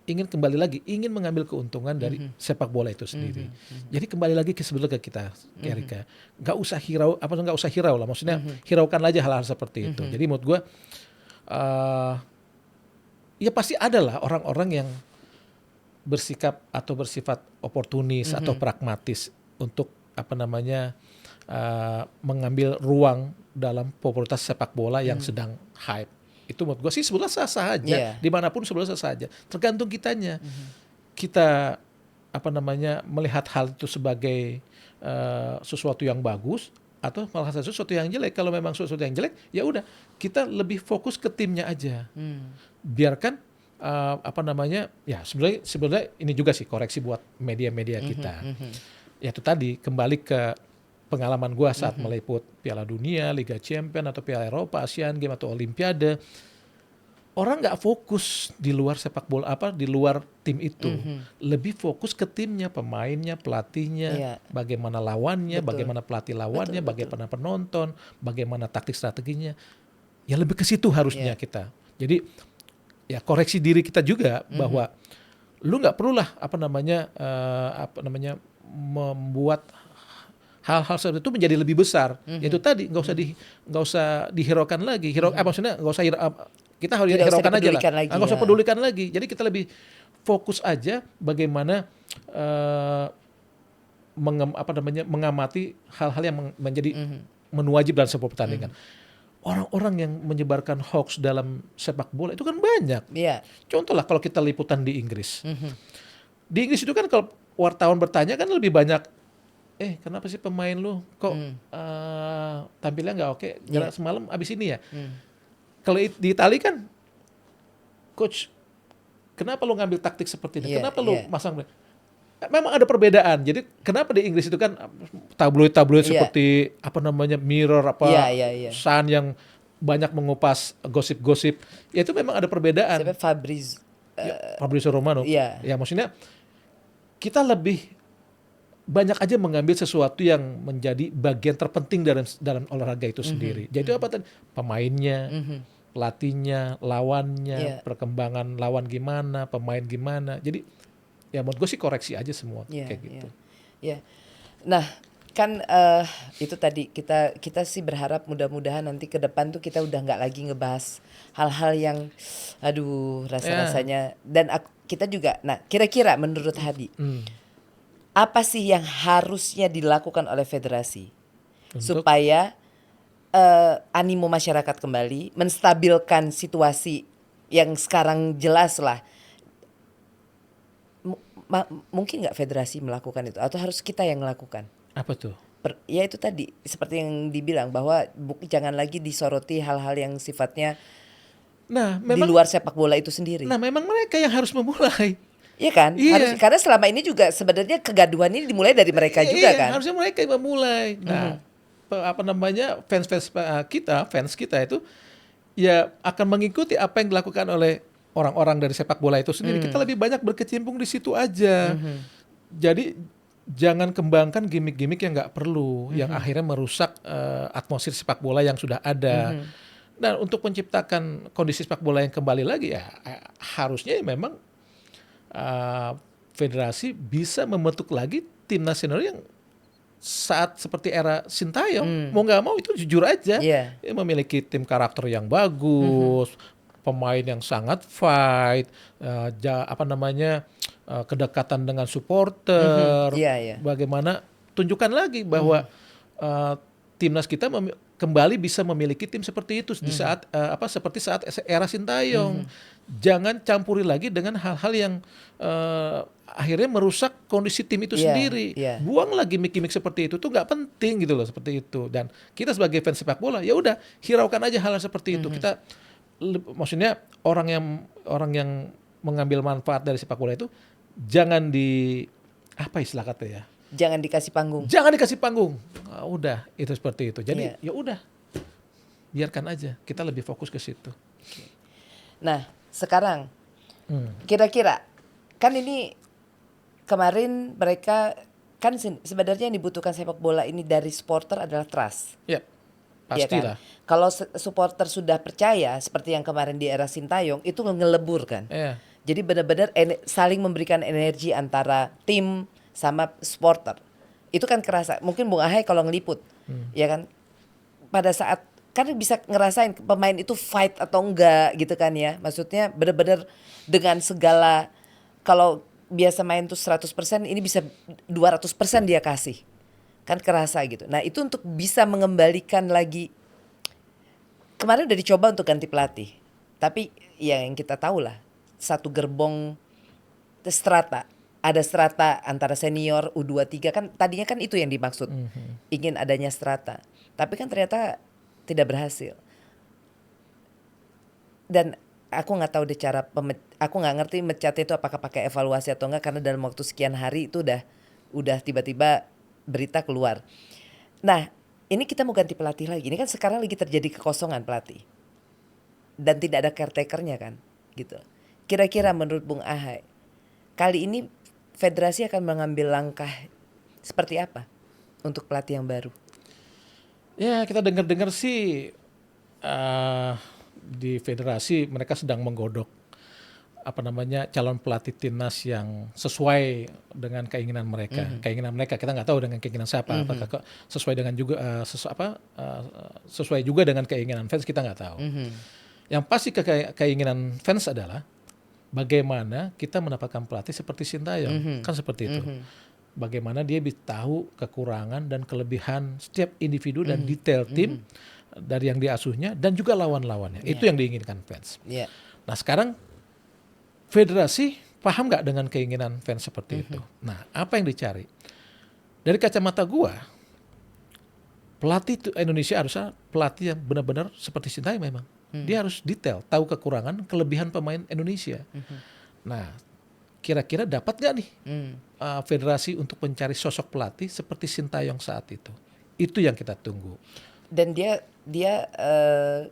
ingin kembali lagi, ingin mengambil keuntungan dari sepak bola itu sendiri. Jadi kembali lagi sebetulnya ke kita, Erika, nggak usah hirau lah, maksudnya hiraukan aja hal-hal seperti itu. Jadi menurut gue, ya pasti ada lah orang-orang yang bersikap atau bersifat oportunis atau pragmatis untuk mengambil ruang dalam popularitas sepak bola yang sedang hype. Itu menurut gue sih sebenarnya sah-sah aja, dimanapun sebenarnya sah-sah aja. Tergantung kitanya, kita melihat hal itu sebagai sesuatu yang bagus atau malah sesuatu yang jelek. Kalau memang sesuatu yang jelek, ya udah kita lebih fokus ke timnya aja. Biarkan ya sebenarnya ini juga sih koreksi buat media-media kita. Ya itu tadi kembali ke pengalaman gue saat meliput Piala Dunia, Liga Champions atau Piala Eropa, Asian Games atau Olimpiade. Orang nggak fokus di luar sepak bola di luar tim itu, lebih fokus ke timnya, pemainnya, pelatihnya, bagaimana lawannya, bagaimana pelatih lawannya, bagaimana penonton, bagaimana taktik strateginya. Ya lebih ke situ harusnya kita. Jadi ya koreksi diri kita juga bahwa lu nggak perlulah membuat hal-hal seperti itu menjadi lebih besar. Yaitu tadi nggak usah dihiraukan lagi. Maksudnya nggak usah kita harus Tidak usah hiraukan aja lah. dipedulikan lagi, Nggak usah ya. pedulikan lagi. Jadi kita lebih fokus aja bagaimana mengamati hal-hal yang menjadi menu wajib dalam sebuah pertandingan. Orang-orang yang menyebarkan hoax dalam sepak bola itu kan banyak. Iya. Contoh lah kalau kita liputan di Inggris. Di Inggris itu kan kalau wartawan bertanya kan lebih banyak, kenapa sih pemain lu kok tampilnya nggak oke? Gara semalam abis ini ya. Kalau di Itali kan, coach, kenapa lu ngambil taktik seperti ini? Kenapa lu masang? Memang ada perbedaan. Jadi kenapa di Inggris itu kan tabloid-tabloid seperti Mirror Sun yang banyak mengupas gosip-gosip. Ya itu memang ada perbedaan. Siapa Fabrizio Romano. Iya. Ya maksudnya kita lebih banyak aja mengambil sesuatu yang menjadi bagian terpenting dalam olahraga itu sendiri. Jadi apa tadi? Pemainnya, pelatihnya, lawannya, perkembangan lawan gimana, pemain gimana. Jadi ya menurut gue sih koreksi aja semua kayak gitu. Nah kan itu tadi kita sih berharap mudah-mudahan nanti ke depan tuh kita udah nggak lagi ngebahas hal-hal yang rasa-rasanya dan kita juga. Nah kira-kira menurut Hadi apa sih yang harusnya dilakukan oleh federasi supaya animo masyarakat kembali, menstabilkan situasi yang sekarang jelas lah. Mungkin nggak federasi melakukan itu atau harus kita yang melakukan? Apa tuh? Ya itu tadi seperti yang dibilang bahwa jangan lagi disoroti hal-hal yang sifatnya di luar sepak bola itu sendiri. Nah memang mereka yang harus memulai. Iya kan? Harus, karena selama ini juga sebenarnya kegaduhan ini dimulai dari mereka juga kan. Harusnya mereka yang memulai. Nah fans kita itu ya akan mengikuti apa yang dilakukan oleh orang-orang dari sepak bola itu sendiri. Kita lebih banyak berkecimpung di situ aja. Jadi jangan kembangkan gimmick-gimmick yang nggak perlu, yang akhirnya merusak atmosfer sepak bola yang sudah ada. Dan untuk menciptakan kondisi sepak bola yang kembali lagi ya harusnya memang federasi bisa membentuk lagi timnas senior yang saat seperti era Sintayong. Mau nggak mau itu jujur aja, memiliki tim karakter yang bagus. Pemain yang sangat fight, kedekatan dengan supporter, bagaimana tunjukkan lagi bahwa timnas kita kembali bisa memiliki tim seperti itu di saat seperti saat era Sintayong. Jangan campuri lagi dengan hal-hal yang akhirnya merusak kondisi tim itu sendiri. Buang lagi gimmick-gimmick seperti itu tuh nggak penting gitu loh, seperti itu. Dan kita sebagai fans sepak bola ya udah hiraukan aja hal seperti itu. Kita maksudnya orang yang mengambil manfaat dari sepak bola itu jangan istilah kata ya? Jangan dikasih panggung. Jangan dikasih panggung. Udah itu seperti itu. Jadi ya udah biarkan aja. Kita lebih fokus ke situ. Nah sekarang kira-kira kan ini kemarin mereka kan sebenarnya yang dibutuhkan sepak bola ini dari supporter adalah trust. Pastilah. Ya kan? Kalau supporter sudah percaya seperti yang kemarin di era Sintayong itu ngelebur kan. Jadi benar-benar saling memberikan energi antara tim sama supporter. Itu kan kerasa. Mungkin Bung Ahai kalau ngeliput, ya kan. Pada saat kan bisa ngerasain pemain itu fight atau enggak gitu kan ya. Maksudnya benar-benar dengan segala, kalau biasa main tuh 100%, ini bisa 200% dia kasih. Kan kerasa gitu. Nah itu untuk bisa mengembalikan lagi. Kemarin udah dicoba untuk ganti pelatih. Tapi ya yang kita tahu lah. Satu gerbong strata. Ada strata antara senior, U23 kan. Tadinya kan itu yang dimaksud. Ingin adanya strata. Tapi kan ternyata tidak berhasil. Dan aku gak tahu deh cara aku gak ngerti mecatnya itu apakah pakai evaluasi atau enggak. Karena dalam waktu sekian hari itu udah tiba-tiba berita keluar. Nah, ini kita mau ganti pelatih lagi. Ini kan sekarang lagi terjadi kekosongan pelatih. Dan tidak ada caretaker-nya kan, gitu. Kira-kira menurut Bung Ahai, kali ini federasi akan mengambil langkah seperti apa untuk pelatih yang baru? Ya, kita dengar-dengar sih di federasi mereka sedang menggodok calon pelatih timnas yang sesuai dengan keinginan mereka. Keinginan mereka kita nggak tahu dengan keinginan siapa. Apakah sesuai dengan juga sesuai juga dengan keinginan fans, kita nggak tahu. Yang pasti keinginan fans adalah bagaimana kita mendapatkan pelatih seperti Sintayong, kan seperti itu. Bagaimana dia bisa tahu kekurangan dan kelebihan setiap individu dan detail tim dari yang diasuhnya dan juga lawan-lawannya. Itu yang diinginkan fans. Nah sekarang federasi paham nggak dengan keinginan fans seperti itu? Nah, apa yang dicari? Dari kacamata gua, pelatih Indonesia harusnya pelatih yang benar-benar seperti Sintayong memang. Dia harus detail, tahu kekurangan, kelebihan pemain Indonesia. Nah, kira-kira dapat nggak nih federasi untuk mencari sosok pelatih seperti Sintayong saat itu? Itu yang kita tunggu. Dan dia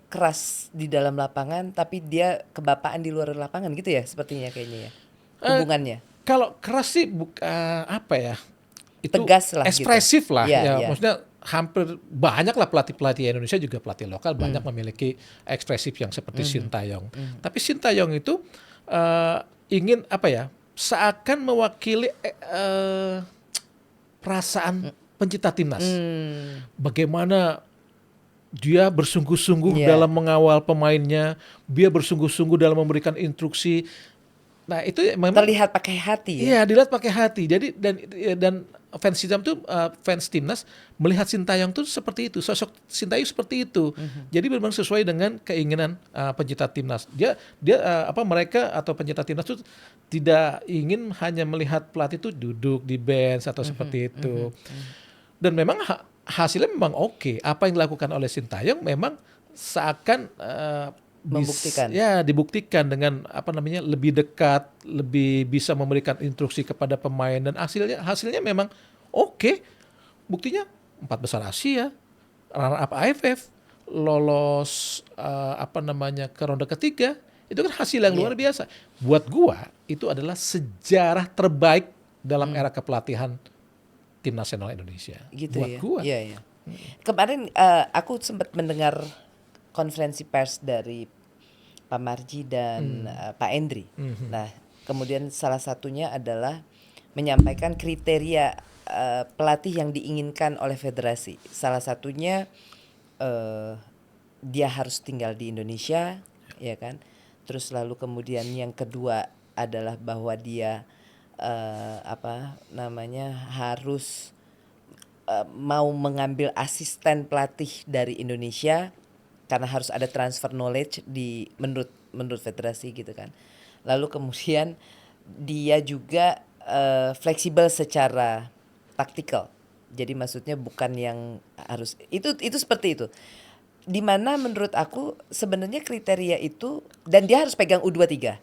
keras di dalam lapangan, tapi dia kebapaan di luar lapangan gitu ya, sepertinya kayaknya ya hubungannya. Kalau keras sih apa ya? Itu tegas lah, ekspresif gitu. lah. Maksudnya hampir banyak lah pelatih Indonesia juga pelatih lokal banyak memiliki ekspresif yang seperti Sintayong. Tapi Sintayong itu ingin seakan mewakili perasaan pencinta timnas. Bagaimana dia bersungguh-sungguh dalam mengawal pemainnya, dia bersungguh-sungguh dalam memberikan instruksi. Nah itu memang terlihat pakai hati. Iya, dilihat pakai hati. Jadi dan fans timnas melihat Sintayong tuh seperti itu, sosok Sintayong seperti itu. Jadi memang sesuai dengan keinginan pencinta timnas. Mereka atau pencinta timnas itu tidak ingin hanya melihat pelatih itu duduk di bench atau seperti itu. Dan memang hasilnya memang oke. Apa yang dilakukan oleh Sintayong memang seakan dibuktikan dengan lebih dekat, lebih bisa memberikan instruksi kepada pemain dan hasilnya memang oke. Buktinya 4 besar Asia, runner up AFF, lolos ke ronde ketiga. Itu kan hasil yang luar biasa. Buat gua itu adalah sejarah terbaik dalam era kepelatihan tim nasional Indonesia. Gitu buat gua. Iya. Kemarin aku sempat mendengar konferensi pers dari Pak Marji dan Pak Endri. Nah, kemudian salah satunya adalah menyampaikan kriteria pelatih yang diinginkan oleh federasi. Salah satunya dia harus tinggal di Indonesia, ya kan? Terus lalu kemudian yang kedua adalah bahwa dia harus mau mengambil asisten pelatih dari Indonesia karena harus ada transfer knowledge menurut federasi gitu kan. Lalu kemudian dia juga fleksibel secara taktikal. Jadi maksudnya bukan yang harus itu seperti itu. Dimana menurut aku sebenarnya kriteria itu, dan dia harus pegang U23.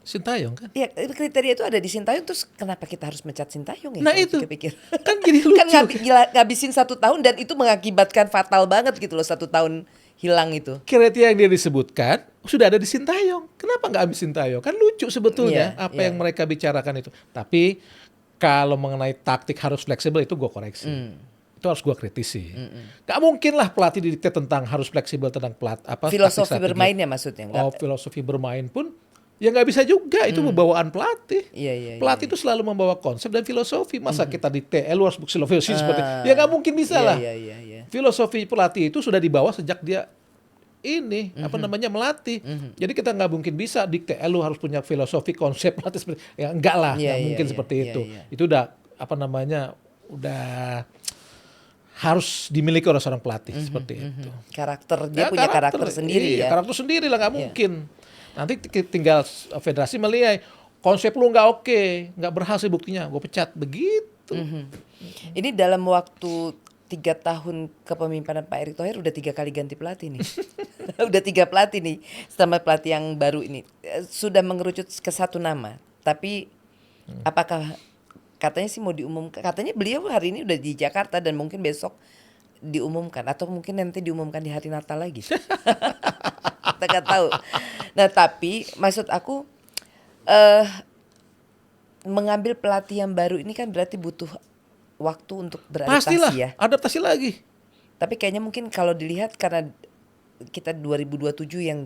Sintayong kan? Iya, kriteria itu ada di Sintayong, terus kenapa kita harus mencat Sintayong ya? Nah itu, pikir. kan jadi lucu. Kan ngabisin 1 tahun dan itu mengakibatkan fatal banget gitu loh, 1 tahun hilang itu. Kriteria yang dia disebutkan sudah ada di Sintayong. Kenapa nggak ambil Sintayong? Kan lucu sebetulnya yang mereka bicarakan itu. Tapi kalau mengenai taktik harus fleksibel itu gue koreksi. Itu harus gue kritisi. Gak mungkin lah pelatih didikte tentang harus fleksibel tentang filosofi bermainnya maksudnya. Filosofi bermain pun ya nggak bisa juga, itu pembawaan pelatih. Pelatih itu selalu membawa konsep dan filosofi. Masa kita dikte lu harus filosofi seperti ya nggak mungkin bisa lah. Filosofi pelatih itu sudah dibawa sejak dia melatih. Jadi kita nggak mungkin bisa dikte lu harus punya filosofi konsep pelatih seperti ya enggak lah, nggak mungkin seperti itu. Itu udah udah harus dimiliki oleh seorang pelatih seperti itu. Dia punya karakter sendiri ya. Karakter sendiri lah, nggak mungkin. Nanti tinggal federasi melihat konsep lu nggak oke, nggak berhasil, buktinya gue pecat, begitu. Ini dalam waktu 3 tahun kepemimpinan Pak Erick Thohir udah 3 kali ganti pelatih nih. Udah 3 pelatih nih sama pelatih yang baru ini. Sudah mengerucut ke 1 nama. Tapi apakah katanya sih mau diumumkan? Katanya beliau hari ini udah di Jakarta dan mungkin besok diumumkan, atau mungkin nanti diumumkan di hari Natal lagi. Kita nggak tahu. Nah tapi maksud aku mengambil pelatih yang baru ini kan berarti butuh waktu untuk beradaptasi. Pastilah, ya. Adaptasi lagi. Tapi kayaknya mungkin kalau dilihat karena kita 2027 yang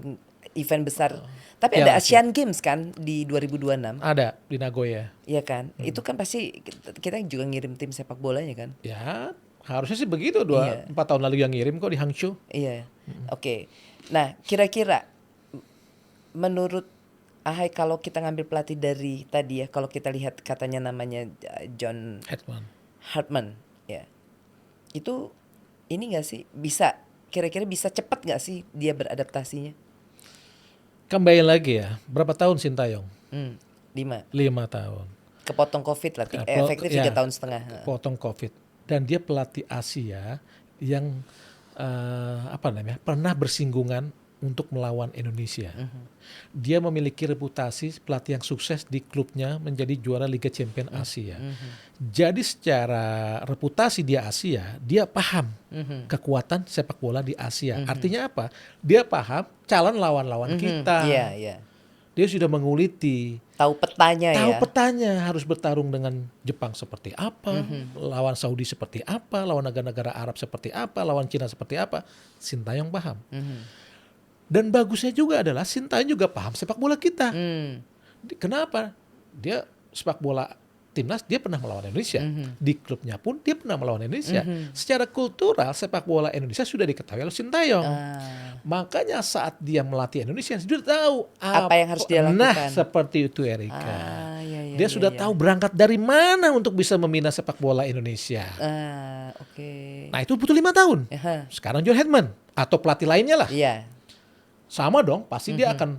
event besar. Tapi Piala ada Asian Games kan di 2026. Ada di Nagoya. Iya kan? Itu kan pasti kita juga ngirim tim sepak bolanya kan? Ya, harusnya sih begitu. Iya. 4 tahun lalu yang ngirim kok di Hangzhou. Iya. Oke. Nah, kira-kira menurut Ahai kalau kita ngambil pelatih dari tadi ya, kalau kita lihat katanya namanya John Hetman. Hartman, ya. Itu ini nggak sih bisa kira-kira bisa cepat nggak sih dia beradaptasinya? Kembali lagi ya, berapa tahun Sintayong? 5. 5 tahun. Kepotong COVID lah, efektif 3 tahun setengah. Potong COVID. Dan dia pelatih Asia yang pernah bersinggungan untuk melawan Indonesia. Dia memiliki reputasi pelatih yang sukses di klubnya menjadi juara Liga Champions Asia. Jadi secara reputasi dia Asia, dia paham kekuatan sepak bola di Asia. Artinya apa? Dia paham calon lawan-lawan kita. Iya, iya. Dia sudah menguliti. Tahu petanya Tahu ya. petanya harus bertarung dengan Jepang seperti apa, lawan Saudi seperti apa, lawan negara-negara Arab seperti apa, lawan Cina seperti apa. Sintayong paham. Dan bagusnya juga adalah Sintayong juga paham sepak bola kita. Kenapa? Dia sepak bola timnas dia pernah melawan Indonesia. Di klubnya pun dia pernah melawan Indonesia. Secara kultural sepak bola Indonesia sudah diketahui oleh Sintayong. Makanya saat dia melatih Indonesia dia sudah tahu Apa yang harus dia lakukan. Nah, seperti itu Erika. Iya, Dia sudah tahu berangkat dari mana untuk bisa membina sepak bola Indonesia. Oke. Nah, itu butuh 5 tahun. Sekarang John Hetman atau pelatih lainnya lah. Iya. Sama dong, pasti dia akan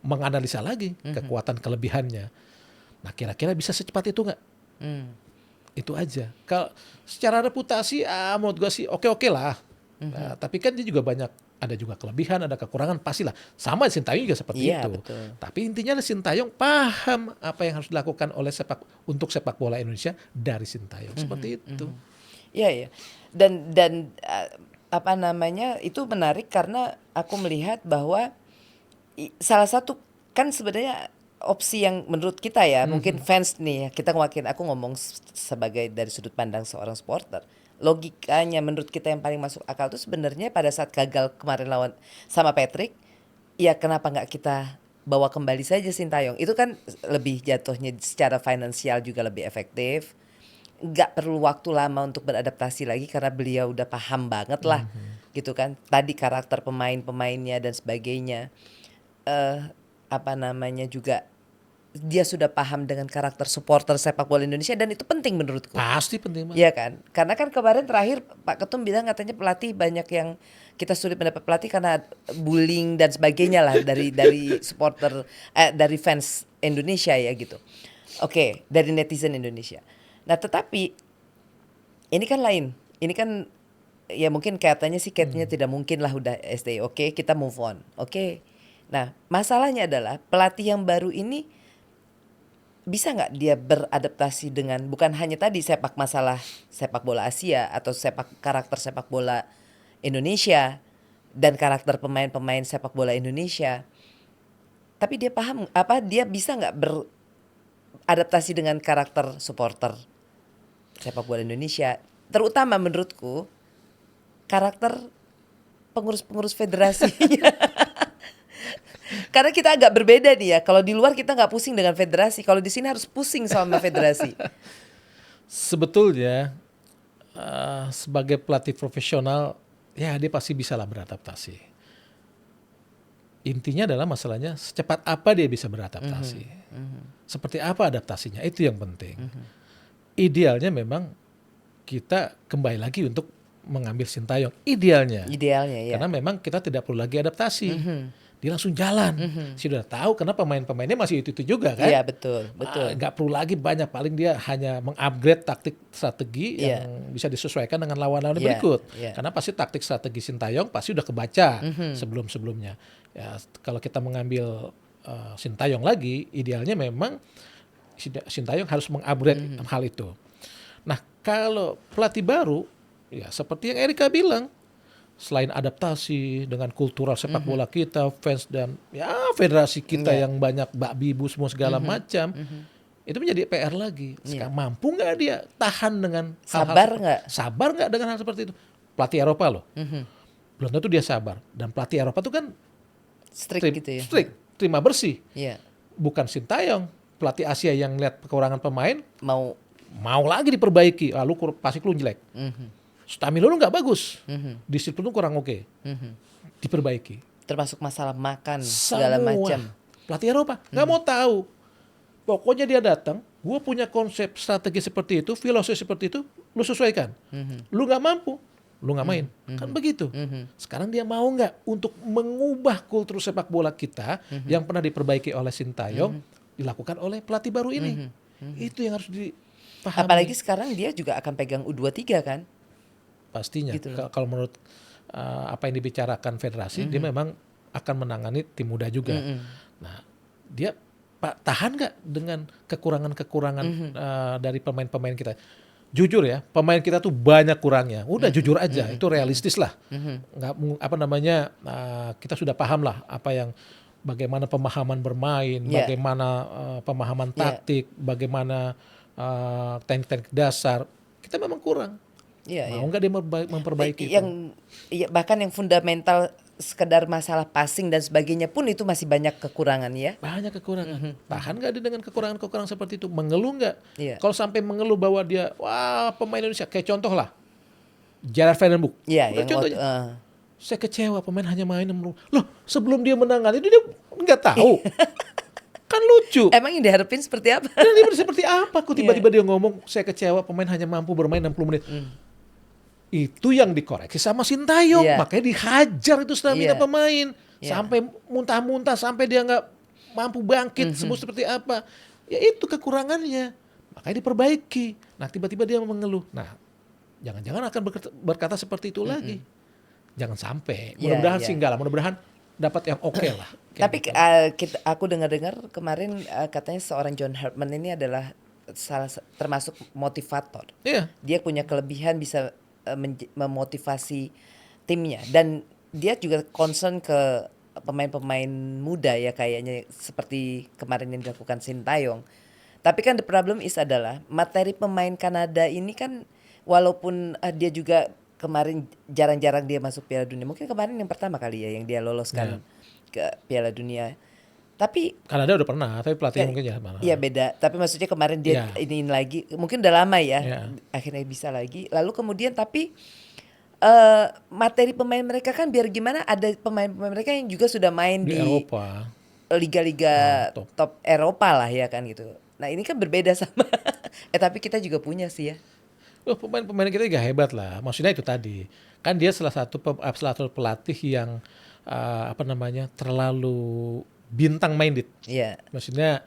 menganalisa lagi kekuatan kelebihannya. Nah, kira-kira bisa secepat itu nggak? Itu aja. Kalau secara reputasi, menurut gue sih oke-oke lah. Nah, tapi kan dia juga ada juga kelebihan, ada kekurangan, pastilah. Sama Sintayong juga seperti itu. Betul. Tapi intinya Sintayong paham apa yang harus dilakukan oleh untuk sepak bola Indonesia dari Sintayong. Seperti itu. Iya, iya. Dan apa namanya itu menarik karena aku melihat bahwa salah satu kan sebenarnya opsi yang menurut kita ya mungkin fans nih ya, aku ngomong sebagai dari sudut pandang seorang supporter, logikanya menurut kita yang paling masuk akal itu sebenarnya pada saat gagal kemarin lawan sama Patrick, ya kenapa nggak kita bawa kembali saja Sintayong, itu kan lebih jatuhnya secara finansial juga lebih efektif. Nggak perlu waktu lama untuk beradaptasi lagi karena beliau udah paham banget lah gitu kan, tadi karakter pemainnya dan sebagainya, juga dia sudah paham dengan karakter supporter sepak bola Indonesia dan itu penting menurutku. Pasti penting banget. Iya kan, karena kan kemarin terakhir Pak Ketum bilang katanya pelatih banyak yang kita sulit mendapat pelatih karena bullying dan sebagainya lah dari supporter dari fans Indonesia ya gitu. Oke, dari netizen Indonesia. Nah tetapi ini kan lain. Ini kan ya mungkin katanya tidak mungkin lah udah stay. Oke, kita move on. Oke. Nah masalahnya adalah pelatih yang baru ini bisa nggak dia beradaptasi dengan bukan hanya tadi masalah sepak bola Asia atau karakter sepak bola Indonesia dan karakter pemain-pemain sepak bola Indonesia. Tapi dia paham dia bisa nggak beradaptasi dengan karakter supporter sepak bola Indonesia, terutama menurutku karakter pengurus federasinya. Karena kita agak berbeda nih ya. Kalau di luar kita nggak pusing dengan federasi, kalau di sini harus pusing sama federasi. Sebetulnya sebagai pelatih profesional, ya dia pasti bisa lah beradaptasi. Intinya adalah masalahnya secepat apa dia bisa beradaptasi. Seperti apa adaptasinya, itu yang penting. Idealnya memang kita kembali lagi untuk mengambil Sintayong. Idealnya ya. Karena memang kita tidak perlu lagi adaptasi. Dia langsung jalan. Sudah tahu karena pemain-pemainnya masih itu juga kan. Iya betul. Nggak perlu lagi banyak, paling dia hanya mengupgrade taktik strategi yang bisa disesuaikan dengan lawan-lawan berikut. Karena pasti taktik strategi Sintayong pasti udah kebaca sebelum-sebelumnya. Ya, kalau kita mengambil Sintayong lagi, idealnya memang Sintayong harus mengupgrade hal itu. Nah, kalau pelatih baru, ya seperti yang Erika bilang, selain adaptasi dengan kultural sepak bola kita, fans dan ya federasi kita yang banyak bibu semua segala macam, itu menjadi PR lagi. Sekarang mampu nggak dia tahan dengan sabar nggak dengan hal seperti itu? Pelatih Eropa loh, belum tentu dia sabar. Dan pelatih Eropa itu kan Strict gitu ya. strict, terima bersih. Iya. Bukan Sintayong, pelatih Asia yang lihat kekurangan pemain, Mau. mau lagi diperbaiki. Lalu pasti lu jelek. Stamina lu nggak bagus. Disiplin lu kurang oke. Diperbaiki. Termasuk masalah makan segala Semua. macam. Pelatih Eropa nggak mau tahu. Pokoknya dia datang, gue punya konsep strategi seperti itu, filosofi seperti itu, lu sesuaikan. Lu nggak mampu, lu nggak main. Kan begitu. Sekarang dia mau nggak untuk mengubah kultur sepak bola kita yang pernah diperbaiki oleh Sintayong, dilakukan oleh pelatih baru ini. Itu yang harus dipahami. Apalagi sekarang dia juga akan pegang U23 kan? Pastinya. Gitu loh. Kalau menurut apa yang dibicarakan federasi, dia memang akan menangani tim muda juga. Nah, dia tahan nggak dengan kekurangan-kekurangan dari pemain-pemain kita? Jujur ya, pemain kita tuh banyak kurangnya. Udah jujur aja, itu realistis lah. Nggak kita sudah paham lah bagaimana pemahaman bermain, bagaimana pemahaman taktik, bagaimana teknik-teknik dasar. Kita memang kurang. Mau nggak dia memperbaiki itu? Bahkan yang fundamental sekedar masalah passing dan sebagainya pun itu masih banyak kekurangan ya. Banyak kekurangan. Tahan nggak dia dengan kekurangan-kekurangan seperti itu? Mengeluh nggak? Kalau sampai mengeluh bahwa dia, wah pemain Indonesia, kayak contoh lah, Gerard Vandenbroek. Iya, contohnya. Saya kecewa pemain hanya main. Loh, sebelum dia menangani dia nggak tahu. Kan lucu. Emang yang diharapin seperti apa? Dia seperti apa? Kok tiba-tiba dia ngomong, saya kecewa pemain hanya mampu bermain 60 menit. Itu yang dikoreksi sama Sintayong. Makanya dihajar itu stamina pemain. Sampai muntah-muntah, sampai dia nggak mampu bangkit. Semua seperti apa. Ya itu kekurangannya. Makanya diperbaiki. Nah tiba-tiba dia mengeluh. Nah jangan-jangan akan berkata seperti itu lagi. Jangan sampai. Mudah-mudahan sih enggak lah. Mudah-mudahan dapat yang oke lah. Tapi aku dengar-dengar kemarin katanya seorang John Hartman ini adalah termasuk motivator. Dia punya kelebihan bisa memotivasi timnya, dan dia juga concern ke pemain-pemain muda ya, kayaknya seperti kemarin yang dilakukan Sintayong. Tapi kan the problem is adalah materi pemain Kanada ini kan, walaupun dia juga kemarin jarang-jarang dia masuk Piala Dunia. Mungkin kemarin yang pertama kali ya yang dia loloskan ke Piala Dunia. Tapi Kanada udah pernah, tapi pelatih mungkin ya malah. Iya beda. Tapi maksudnya kemarin dia iniin lagi, mungkin udah lama ya, akhirnya bisa lagi. Lalu kemudian tapi materi pemain mereka kan biar gimana, ada pemain-pemain mereka yang juga sudah main di Eropa, liga-liga top Eropa lah ya kan gitu. Nah ini kan berbeda sama tapi kita juga punya sih ya. Pemain-pemain kita juga hebat lah. Maksudnya itu tadi. Kan dia salah satu pelatih yang terlalu bintang minded. Maksudnya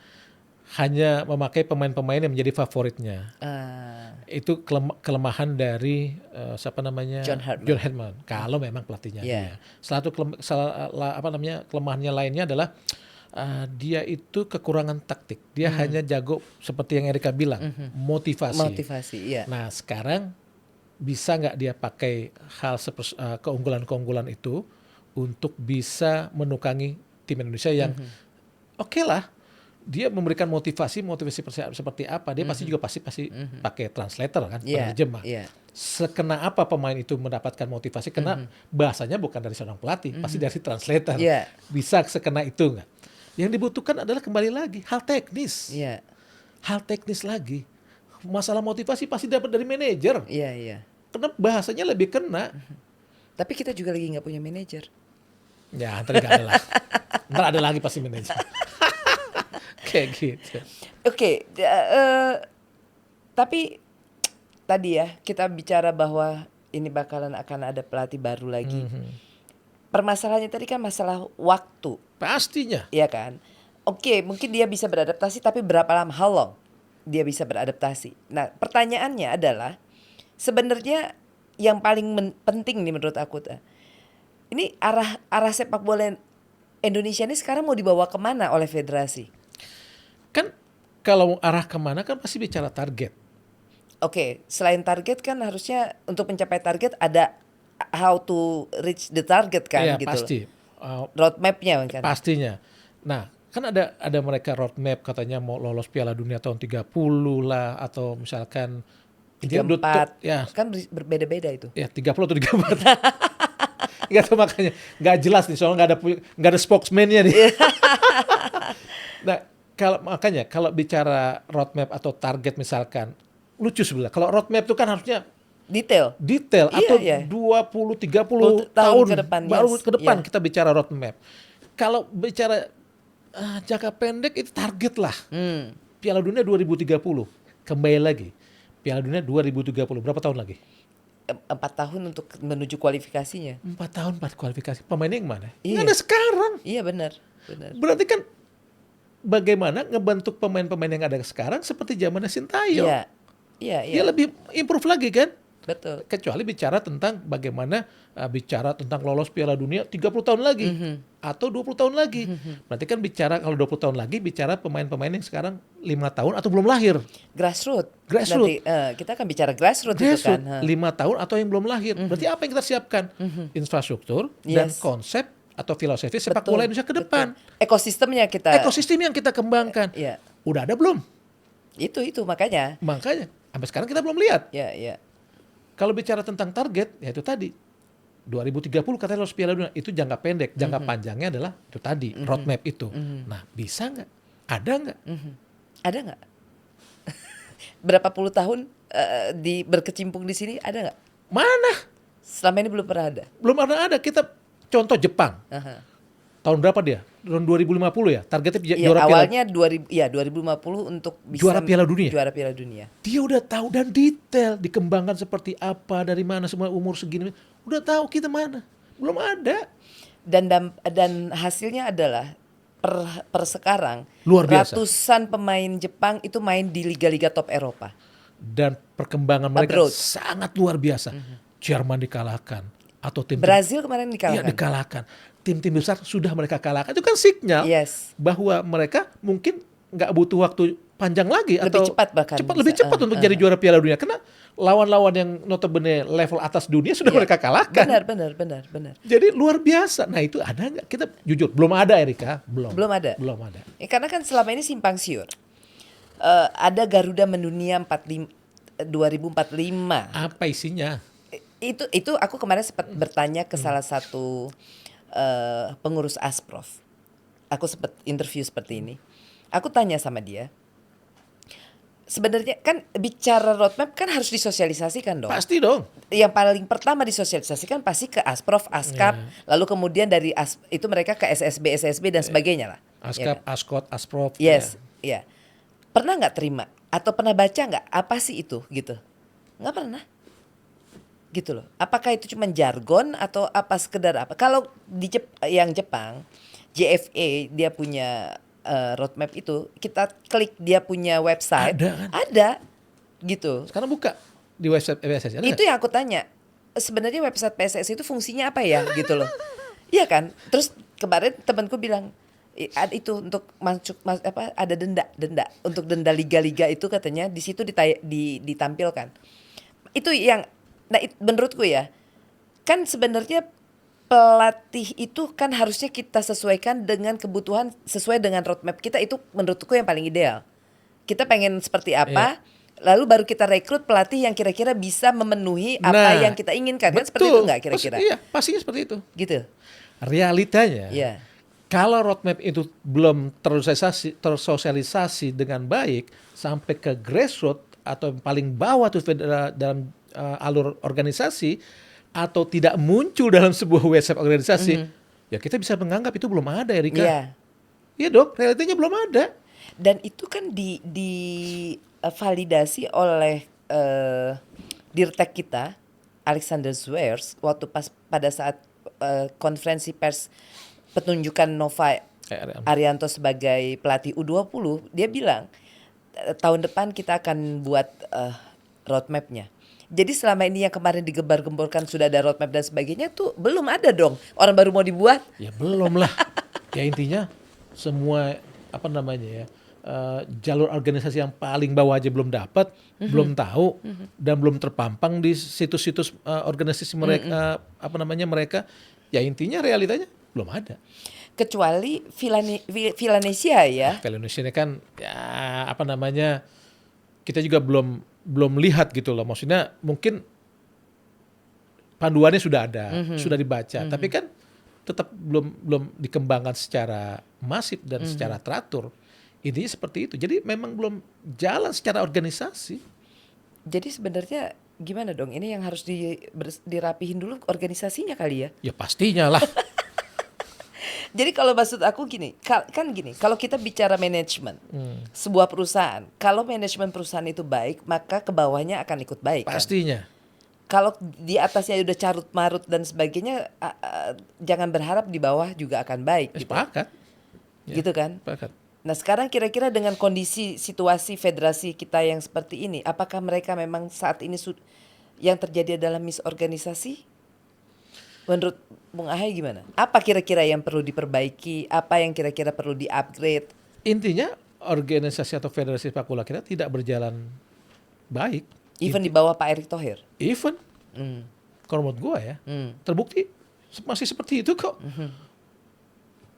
hanya memakai pemain-pemain yang menjadi favoritnya. Itu kelemahan dari John Hartman. Kalau memang pelatihnya dia. Kelemahannya lainnya adalah dia itu kekurangan taktik. Dia hanya jago seperti yang Erika bilang, motivasi. Nah sekarang bisa nggak dia pakai hal keunggulan-keunggulan itu untuk bisa menukangi tim Indonesia yang oke lah, dia memberikan motivasi seperti apa, dia pasti pakai translator kan, penerjemah. Sekena apa pemain itu mendapatkan motivasi, karena bahasanya bukan dari seorang pelatih, pasti dari translator. Bisa sekena itu nggak? Yang dibutuhkan adalah kembali lagi hal teknis. Hal teknis lagi. Masalah motivasi pasti dapat dari manajer. Karena bahasanya lebih kena. Tapi kita juga lagi nggak punya manajer. Ya, ntar gak ada lah. Ntar ada lagi pasti manajer. Kayak gitu. Oke, tapi tadi ya kita bicara bahwa ini bakalan akan ada pelatih baru lagi. Permasalahannya tadi kan masalah waktu. Pastinya. Iya kan? Oke, mungkin dia bisa beradaptasi, tapi berapa lama? How long dia bisa beradaptasi? Nah, pertanyaannya adalah sebenarnya yang paling penting nih menurut aku, ini arah sepak bola Indonesia ini sekarang mau dibawa kemana oleh federasi? Kan kalau arah kemana kan pasti bicara target. Oke, selain target kan harusnya untuk mencapai target ada how to reach the target kan, gitu. Pasti. Roadmap-nya kan. Pastinya. Nah, kan ada mereka roadmap katanya mau lolos Piala Dunia tahun 30 lah, atau misalkan 34. Kan berbeda-beda itu. Ya 30 atau 34. Nggak tahu, makanya nggak jelas nih, soalnya nggak ada spokesman-nya nih. Nah, makanya kalau bicara roadmap atau target misalkan, lucu sebenarnya. Kalau roadmap itu kan harusnya Detail. detail Iya, atau iya. 20 10 30 tahun tahun ke depan, baru yes. ke depan Iya. kita bicara roadmap. Kalau bicara jangka pendek itu target lah. Piala Dunia 2030. Kembali lagi. Piala Dunia 2030 berapa tahun lagi? 4 tahun untuk menuju kualifikasinya. 4 tahun 4 kualifikasi. Pemainnya yang mana? Iya. Nggak ada sekarang. Iya, benar. Berarti kan bagaimana ngebentuk pemain-pemain yang ada sekarang seperti zamannya Sintayong. Iya. Iya, iya. Dia lebih improve lagi kan? Betul. Kecuali bicara tentang bagaimana bicara tentang lolos Piala Dunia 30 tahun lagi atau 20 tahun lagi. Berarti kan bicara kalau 20 tahun lagi bicara pemain-pemain yang sekarang 5 tahun atau belum lahir. Grassroots. Grassroots. Nanti, kita akan bicara grassroots itu kan. 5 tahun atau yang belum lahir. Berarti apa yang kita siapkan? Infrastruktur dan Yes. konsep atau filosofi sepak Betul, bola Indonesia ke depan. betul. Ekosistemnya kita. Ekosistem yang kita kembangkan. Iya. Udah ada belum? Itu makanya. Makanya sampai sekarang kita belum lihat. Ya, ya. Kalau bicara tentang target, ya itu tadi 2030 katanya lolos Piala Dunia, itu jangka pendek. Jangka panjangnya adalah itu tadi roadmap itu. Nah, bisa nggak? Ada nggak? Ada nggak? Berapa puluh tahun berkecimpung di sini ada nggak? Mana? Selama ini belum pernah ada. Belum ada. Kita contoh Jepang. Aha. Tahun berapa dia? Tahun 2050 ya? Targetnya Iya, juara awalnya 2050 untuk bisa Juara Piala Dunia. Juara Piala Dunia. Dia udah tahu dan detail dikembangkan seperti apa, dari mana, semua umur segini. Udah tahu kita mana. Belum ada. Dan hasilnya adalah per sekarang Luar biasa. ratusan pemain Jepang itu main di liga-liga top Eropa. Dan perkembangan mereka Abroad. sangat luar biasa. Jerman dikalahkan. Atau tim Brazil kemarin Iya, dikalahkan. dikalahkan. Tim-tim besar sudah mereka kalahkan. Itu kan sinyal Yes. bahwa mereka mungkin nggak butuh waktu panjang lagi Lebih atau cepat bahkan lebih bisa. cepat untuk jadi juara Piala Dunia, karena lawan-lawan yang notabene level atas dunia sudah mereka kalahkan. Benar. Jadi luar biasa. Nah, itu ada nggak? Kita jujur belum ada, Erika. Belum ada. Belum ada. Karena kan selama ini simpang siur. Ada Garuda Mendunia 2045. Apa isinya? Itu aku kemarin sempat bertanya ke salah satu pengurus Asprof. Aku sempat interview seperti ini. Aku tanya sama dia. Sebenarnya kan bicara roadmap kan harus disosialisasikan dong. Pasti dong. Yang paling pertama disosialisasikan pasti ke Asprof, Askap, lalu kemudian dari itu mereka ke SSB dan sebagainya lah. Ya Askap, kan? Askot, Asprof. Yes, iya. Pernah nggak terima atau pernah baca nggak apa sih itu gitu? Nggak pernah. Gitu loh. Apakah itu cuma jargon atau apa sekedar apa? Kalau di yang Jepang, JFA dia punya roadmap itu, kita klik dia punya website, Ada kan? ada gitu. Sekarang buka di website PSSI. Ada Itu yang aku tanya. Sebenarnya website PSSI itu fungsinya apa ya gitu loh. Iya kan? Terus kemarin temanku bilang itu untuk ada denda untuk denda liga-liga itu katanya di situ ditampilkan. Itu yang menurutku ya, kan sebenarnya pelatih itu kan harusnya kita sesuaikan dengan kebutuhan sesuai dengan roadmap kita, itu menurutku yang paling ideal. Kita pengen seperti apa, lalu baru kita rekrut pelatih yang kira-kira bisa memenuhi apa yang kita inginkan. Kan seperti itu nggak kira-kira? Iya, pastinya seperti itu. Gitu. Realitanya, Iya. kalau roadmap itu belum tersosialisasi dengan baik sampai ke grassroots atau paling bawah tuh dalam alur organisasi, atau tidak muncul dalam sebuah website organisasi, ya kita bisa menganggap itu belum ada, Erika. Iya. Iya dong, realitanya belum ada. Dan itu kan validasi oleh Dirtek kita, Alexander Zverev, waktu pada saat konferensi pers penunjukan Nova Arianto sebagai pelatih U20, dia bilang tahun depan kita akan buat roadmap-nya. Jadi selama ini yang kemarin digembar-gemborkan sudah ada roadmap dan sebagainya tuh belum ada dong. Orang baru mau dibuat. Ya belum lah. Ya intinya semua jalur organisasi yang paling bawah aja belum dapat, belum tahu, dan belum terpampang di situs-situs organisasi mereka, mereka. Ya intinya realitanya belum ada. Kecuali Villanesia ya. Indonesia ini kan ya kita juga belum lihat gitu loh. Maksudnya mungkin panduannya sudah ada, sudah dibaca, tapi kan tetap belum dikembangkan secara masif dan secara teratur. Intinya seperti itu. Jadi memang belum jalan secara organisasi. Jadi sebenarnya gimana dong? Ini yang harus dirapihin dulu organisasinya kali ya. Ya pastinya lah. Jadi kalau maksud aku gini, kan gini, kalau kita bicara manajemen sebuah perusahaan, kalau manajemen perusahaan itu baik, maka ke bawahnya akan ikut baik. Pastinya. Kan? Kalau di atasnya udah carut marut dan sebagainya, jangan berharap di bawah juga akan baik. Gitu. Sepakat. Ya, gitu kan? Sepakat. Nah sekarang kira-kira dengan kondisi situasi federasi kita yang seperti ini, apakah mereka memang saat ini yang terjadi adalah misorganisasi? Menurut Bung Ahay gimana? Apa kira-kira yang perlu diperbaiki? Apa yang kira-kira perlu di-upgrade? Intinya organisasi atau federasi sepak bola kita tidak berjalan baik. Even di bawah Pak Erick Thohir? Even. Kalau menurut gue ya, terbukti masih seperti itu kok.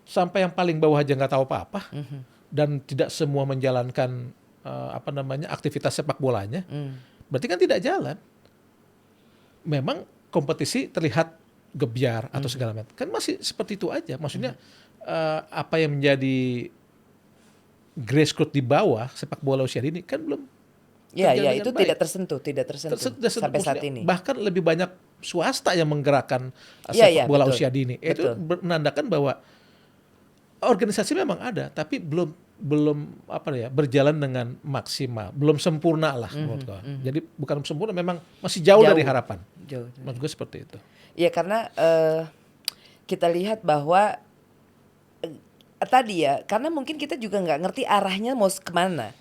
Sampai yang paling bawah aja nggak tahu apa-apa. Dan tidak semua menjalankan aktivitas sepak bolanya. Berarti kan tidak jalan. Memang kompetisi terlihat gebyar atau segala macam, kan masih seperti itu aja. Maksudnya apa yang menjadi grassroots di bawah sepak bola usia dini kan belum. Ya itu baik. tidak tersentuh sampai saat ini. Bahkan lebih banyak swasta yang menggerakkan sepak bola betul, usia dini. Itu menandakan bahwa organisasi memang ada, tapi belum berjalan dengan maksimal, belum sempurna lah menurut gue. Jadi bukan sempurna, memang masih jauh dari harapan. Menurut gue seperti itu. Ya karena kita lihat bahwa tadi ya, karena mungkin kita juga nggak ngerti arahnya mau kemana.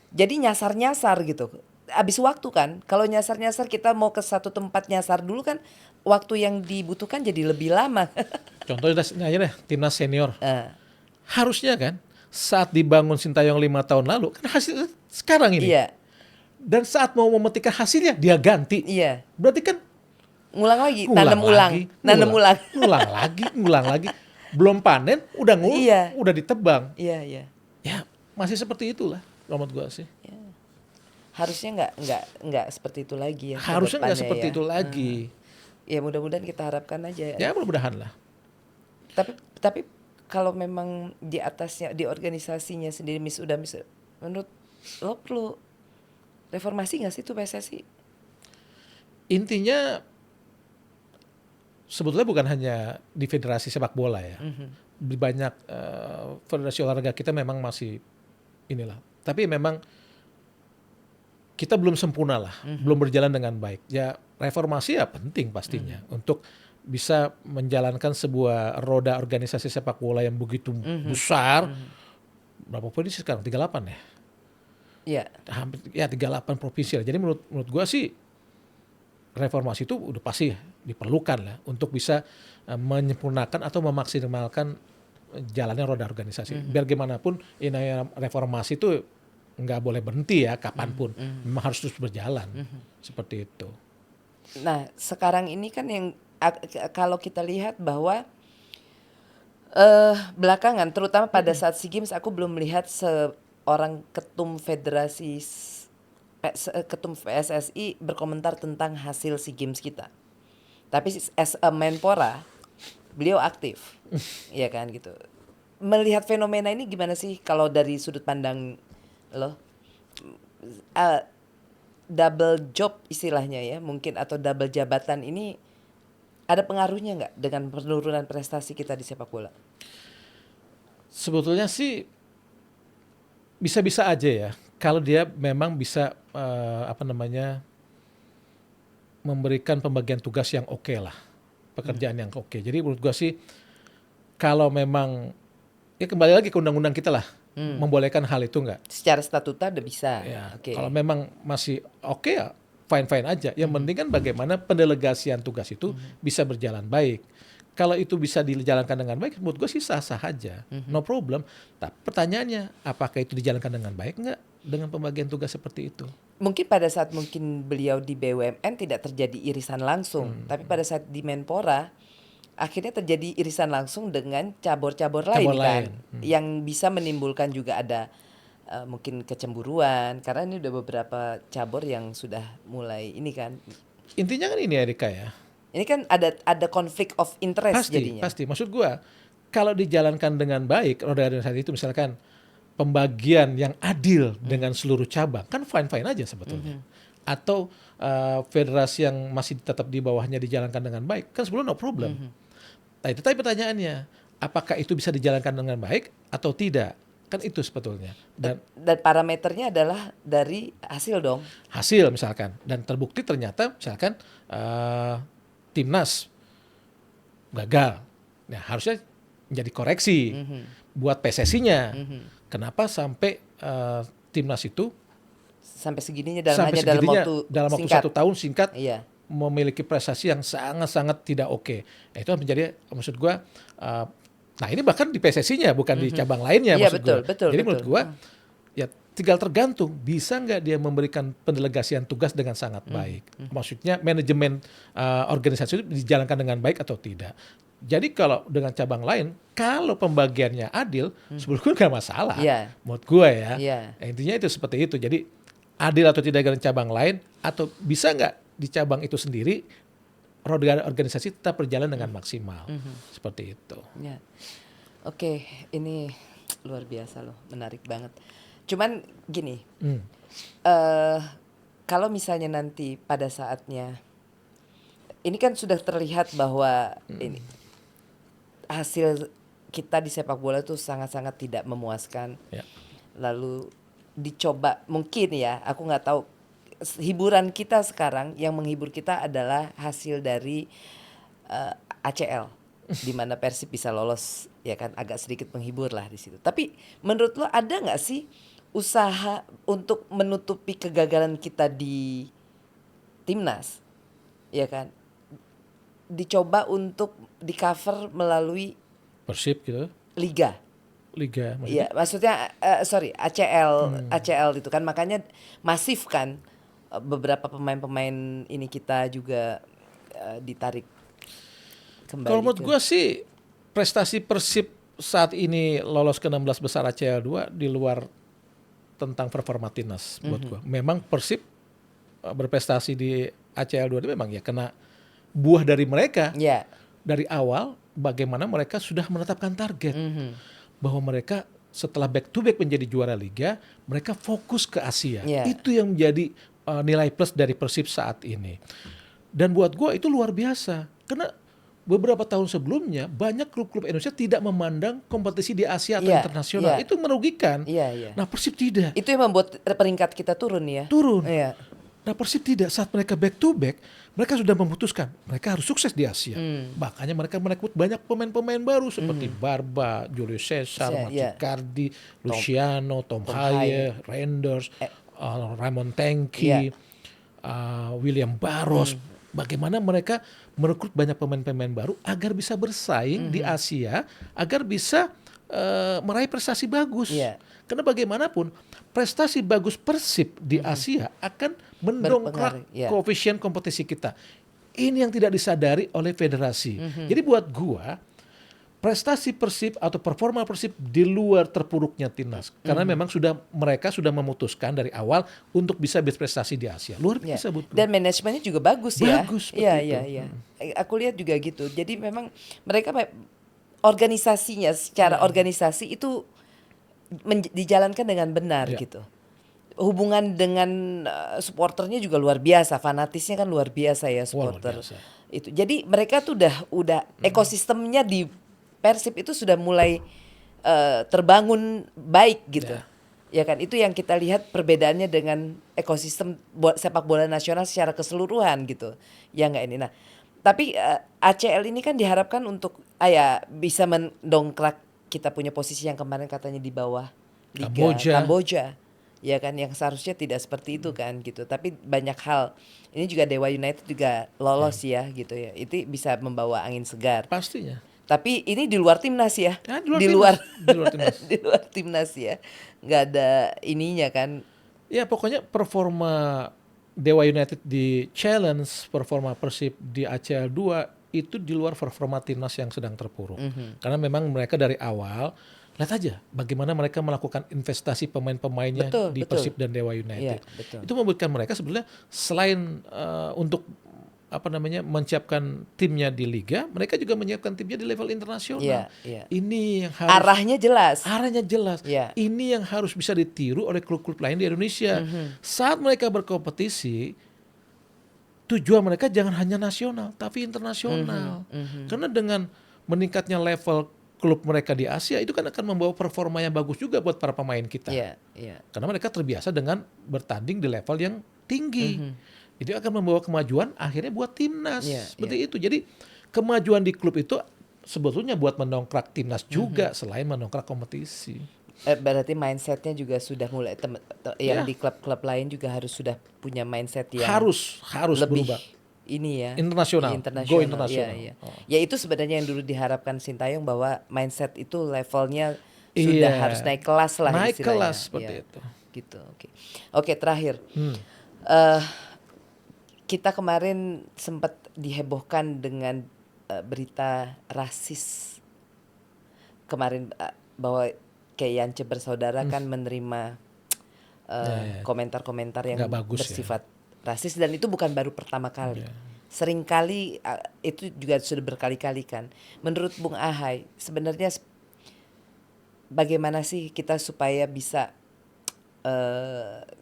Jadi nyasar-nyasar gitu. Abis waktu kan, kalau nyasar-nyasar kita mau ke satu tempat nyasar dulu kan, waktu yang dibutuhkan jadi lebih lama. Contohnya aja deh, timnas senior. Harusnya kan saat dibangun Sintayong 5 tahun lalu kan hasil sekarang ini. Iya. Dan saat mau memetikkan hasilnya dia ganti. Iya. Berarti kan ngulang lagi, ngulang lagi. Belum panen udah udah ditebang. Iya. Ya masih seperti itulah menurut gua sih. Ya. Harusnya nggak seperti itu lagi ya. Harusnya nggak seperti itu lagi. Ya mudah-mudahan kita harapkan aja. Ya mudah-mudahan lah. Tapi kalau memang di atasnya, di organisasinya sendiri menurut lo perlu reformasi nggak sih itu PSSI? Intinya sebetulnya bukan hanya di federasi sepak bola ya. Di banyak federasi olahraga kita memang masih inilah. Tapi memang kita belum sempurna lah, belum berjalan dengan baik. Ya reformasi ya penting pastinya untuk bisa menjalankan sebuah roda organisasi sepak bola yang begitu besar. Berapa provinsi sekarang? 38 ya? Iya. Hampir ya 38 provinsi lah. Jadi menurut gua sih reformasi itu udah pasti diperlukan lah untuk bisa menyempurnakan atau memaksimalkan jalannya roda organisasi. Biar gimana pun ini reformasi itu nggak boleh berhenti ya kapanpun. Memang harus terus berjalan. Seperti itu. Nah sekarang ini kan yang kalau kita lihat bahwa belakangan terutama pada saat SEA Games aku belum melihat seorang ketum PSSI berkomentar tentang hasil SEA Games kita. Tapi as a Menpora beliau aktif. Iya kan gitu. Melihat fenomena ini gimana sih kalau dari sudut pandang lo? Double job istilahnya ya mungkin, atau double jabatan ini ada pengaruhnya nggak dengan penurunan prestasi kita di sepak bola? Sebetulnya sih bisa-bisa aja ya. Kalau dia memang bisa memberikan pembagian tugas yang oke lah, pekerjaan yang oke. Jadi menurut gua sih kalau memang ya kembali lagi ke undang-undang kita lah, membolehkan hal itu nggak? Secara statuta udah bisa. Ya, Okay. Kalau memang masih oke ya fine-fine aja. Yang penting kan bagaimana pendelegasian tugas itu bisa berjalan baik. Kalau itu bisa dijalankan dengan baik, menurut gue sih sah-sah aja, no problem. Tapi pertanyaannya, apakah itu dijalankan dengan baik nggak dengan pembagian tugas seperti itu? Mungkin pada saat beliau di BUMN tidak terjadi irisan langsung, tapi pada saat di Menpora akhirnya terjadi irisan langsung dengan cabur-cabur lain kan, yang bisa menimbulkan juga ada mungkin kecemburuan, karena ini udah beberapa cabur yang sudah mulai ini kan. Intinya kan ini Erika ya, Ini kan ada konflik of interest jadinya. Pasti. Maksud gua, kalau dijalankan dengan baik roda organisasi itu, misalkan pembagian yang adil dengan seluruh cabang, kan fine-fine aja sebetulnya. Atau federasi yang masih tetap di bawahnya dijalankan dengan baik, kan sebelum no problem. Nah itu tadi pertanyaannya, apakah itu bisa dijalankan dengan baik atau tidak? Kan itu sebetulnya. Dan parameternya adalah dari hasil dong. hasil misalkan, dan terbukti ternyata misalkan timnas gagal. Nah harusnya menjadi koreksi buat PSSI-nya. Kenapa sampai timnas itu Sampai segininya dalam sampai hanya segininya dalam waktu singkat, 1 tahun singkat Iya. memiliki prestasi yang sangat-sangat tidak oke. Nah, itu menjadi, maksud gua, nah ini bahkan di PSSI-nya bukan di cabang lainnya, Iya, maksud betul, gua. betul, Jadi betul. menurut gua ya tinggal tergantung bisa nggak dia memberikan pendelegasian tugas dengan sangat baik. Maksudnya manajemen organisasi itu dijalankan dengan baik atau tidak. Jadi kalau dengan cabang lain, kalau pembagiannya adil, sebetulnya nggak masalah. Iya. Menurut gua ya. Iya. Nah, intinya itu seperti itu. Jadi adil atau tidak dengan cabang lain, atau bisa nggak di cabang itu sendiri roda organisasi tetap berjalan dengan maksimal. Seperti itu. Ya. Oke, ini luar biasa loh, menarik banget. Cuman gini, kalau misalnya nanti pada saatnya, ini kan sudah terlihat bahwa ini hasil kita di sepak bola itu sangat-sangat tidak memuaskan. Ya. Lalu dicoba, mungkin ya, aku nggak tahu, hiburan kita sekarang yang menghibur kita adalah hasil dari ACL, di mana Persib bisa lolos, ya kan, agak sedikit menghibur lah di situ. Tapi menurut lo ada nggak sih usaha untuk menutupi kegagalan kita di timnas, ya kan? Dicoba untuk di cover melalui Persib gitu, liga. liga maksudnya. Iya, maksudnya sorry, ACL itu kan, makanya masif kan, beberapa pemain-pemain ini kita juga ditarik kembali. Kalau menurut gue sih prestasi Persib saat ini lolos ke 16 besar ACL 2 di luar tentang performa timnas buat gue. Memang Persib berprestasi di ACL 2 itu memang ya kena buah dari mereka. Ya. Dari awal bagaimana mereka sudah menetapkan target. Bahwa mereka setelah back to back menjadi juara liga, mereka fokus ke Asia. Yeah. Itu yang menjadi nilai plus dari Persib saat ini. Dan buat gue itu luar biasa. Karena beberapa tahun sebelumnya banyak klub-klub Indonesia tidak memandang kompetisi di Asia atau Yeah, internasional. yeah. Itu merugikan. Iya. Nah Persib tidak. Itu yang membuat peringkat kita turun ya. Turun. Iya. Nah Persib tidak, saat mereka back to back, mereka sudah memutuskan mereka harus sukses di Asia. Makanya mereka merekrut banyak pemain-pemain baru seperti Barba, Julius Caesar, Macicardi, Luciano, Tom Haye, Renders, Raymond Tenki, William Barros. Bagaimana mereka merekrut banyak pemain-pemain baru agar bisa bersaing di Asia, agar bisa meraih prestasi bagus. Karena bagaimanapun prestasi bagus Persib di Asia akan mendongkrak koefisien kompetisi kita. Ini yang tidak disadari oleh federasi. Jadi buat gua prestasi Persib atau performa Persib di luar terpuruknya timnas. Karena memang mereka sudah memutuskan dari awal untuk bisa berprestasi di Asia. Luar biasa buat gua. Dan manajemennya juga bagus ya. Bagus. Iya. Aku lihat juga gitu. Jadi memang mereka organisasinya secara organisasi itu dijalankan dengan benar gitu. Hubungan dengan supporternya juga luar biasa, fanatisnya kan luar biasa ya supporter. Itu. Jadi mereka tuh udah ekosistemnya di Persib itu sudah mulai terbangun baik gitu. Ya kan, itu yang kita lihat perbedaannya dengan ekosistem sepak bola nasional secara keseluruhan gitu. Ya enggak ini. Nah, tapi ACL ini kan diharapkan untuk bisa mendongkrak kita punya posisi yang kemarin katanya di bawah Liga Kamboja. Ya kan, yang seharusnya tidak seperti itu kan gitu. Tapi banyak hal. Ini juga Dewa United juga lolos ya gitu ya. Itu bisa membawa angin segar. Pastinya. Tapi ini di luar timnas ya. Di luar timnas. Di luar timnas ya. Nggak ada ininya kan. Ya pokoknya performa Dewa United di Challenge, performa Persib di ACL 2 itu di luar performa timnas yang sedang terpuruk. Karena memang mereka dari awal, lihat aja bagaimana mereka melakukan investasi pemain-pemainnya di Persib dan Dewa United. Betul. Itu memberikan mereka sebenarnya selain untuk menyiapkan timnya di liga, mereka juga menyiapkan timnya di level internasional. Iya. Ini yang harus Arahnya jelas. Iya. Ini yang harus bisa ditiru oleh klub-klub lain di Indonesia. Saat mereka berkompetisi, tujuan mereka jangan hanya nasional, tapi internasional. Karena dengan meningkatnya level klub mereka di Asia, itu kan akan membawa performa yang bagus juga buat para pemain kita. Iya. Karena mereka terbiasa dengan bertanding di level yang tinggi. Itu akan membawa kemajuan akhirnya buat timnas. Seperti itu. Jadi kemajuan di klub itu sebetulnya buat mendongkrak timnas juga selain mendongkrak kompetisi. Berarti mindsetnya juga sudah mulai yang di klub-klub lain juga harus sudah punya mindset yang harus lebih berubah. Ini ya Internasional. Go internasional. Iya. Ya itu sebenarnya yang dulu diharapkan Sintayong, bahwa mindset itu levelnya sudah harus naik kelas lah naik istilahnya. kelas seperti itu. Gitu. Oke, terakhir. Kita kemarin sempat dihebohkan dengan berita rasis kemarin, bahwa kayak Yance bersaudara kan menerima komentar-komentar yang bersifat rasis, dan itu bukan baru pertama kali. Seringkali itu juga sudah berkali-kali kan. Menurut Bung Ahai, sebenarnya bagaimana sih kita supaya bisa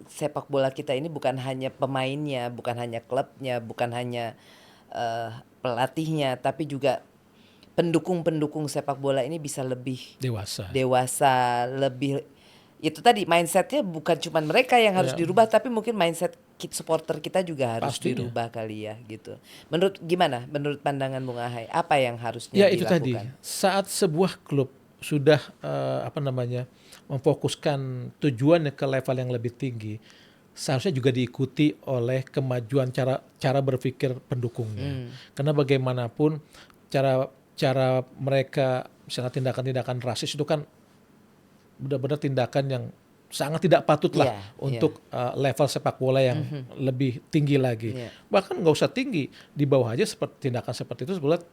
sepak bola kita ini bukan hanya pemainnya, bukan hanya klubnya, bukan hanya pelatihnya, tapi juga pendukung-pendukung sepak bola ini bisa lebih dewasa, lebih itu tadi mindsetnya bukan cuma mereka yang harus dirubah, tapi mungkin mindset supporter kita juga harus dirubah kali ya gitu. Gimana? Menurut pandangan Bung Ahai, apa yang harusnya dilakukan? Itu tadi, saat sebuah klub sudah memfokuskan tujuannya ke level yang lebih tinggi, seharusnya juga diikuti oleh kemajuan cara berpikir pendukungnya. Karena bagaimanapun cara mereka, misalnya tindakan-tindakan rasis itu kan benar-benar tindakan yang sangat tidak patut lah untuk level sepak bola yang lebih tinggi lagi. Bahkan nggak usah tinggi, di bawah aja tindakan seperti itu sebetulnya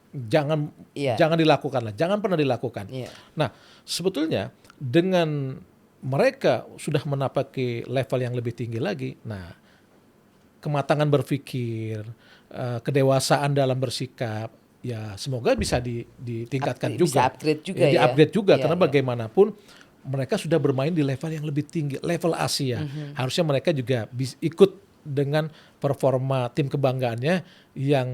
jangan dilakukan lah, jangan pernah dilakukan. Nah, sebetulnya dengan mereka sudah menapaki level yang lebih tinggi lagi, nah kematangan berpikir, kedewasaan dalam bersikap, ya semoga bisa ditingkatkan juga. Bisa upgrade juga di-upgrade juga, karena bagaimanapun mereka sudah bermain di level yang lebih tinggi, level Asia. Harusnya mereka juga ikut dengan performa tim kebanggaannya yang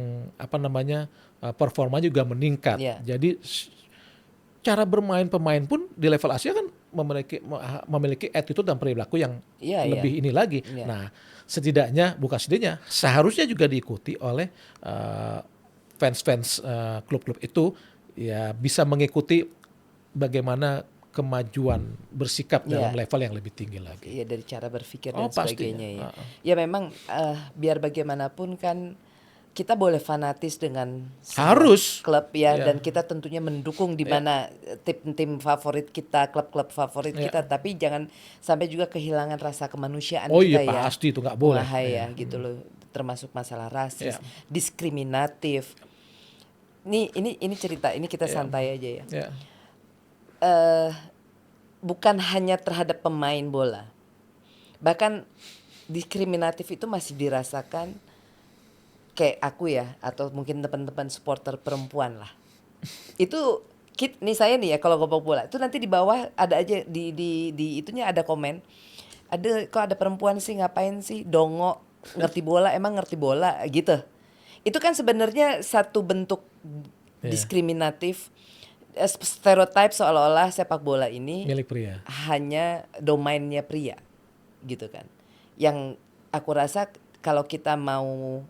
performa juga meningkat. Jadi cara bermain pemain pun di level Asia kan memiliki attitude dan perilaku yang lebih ini lagi. Nah, seharusnya juga diikuti oleh fans-fans klub-klub itu, ya bisa mengikuti bagaimana kemajuan bersikap dalam level yang lebih tinggi lagi. Iya, dari cara berpikir dan sebagainya ya. Ya memang biar bagaimanapun kan kita boleh fanatis dengan klub dan kita tentunya mendukung di mana tim favorit kita, klub-klub favorit kita, tapi jangan sampai juga kehilangan rasa kemanusiaan kita ya. Pasti itu nggak boleh. Bahaya gitu loh, termasuk masalah rasis, diskriminatif. Ini cerita, ini kita santai aja ya. Bukan hanya terhadap pemain bola, bahkan diskriminatif itu masih dirasakan kayak aku ya, atau mungkin teman-teman supporter perempuan lah. Itu nih saya nih ya, kalau ngomong bola itu nanti di bawah ada aja di itunya ada komen, kok ada perempuan sih, ngapain sih dongo, ngerti bola, emang ngerti bola gitu. Itu kan sebenarnya satu bentuk diskriminatif, stereotip seolah-olah sepak bola ini milik pria, hanya domainnya pria gitu kan. Yang aku rasa kalau kita mau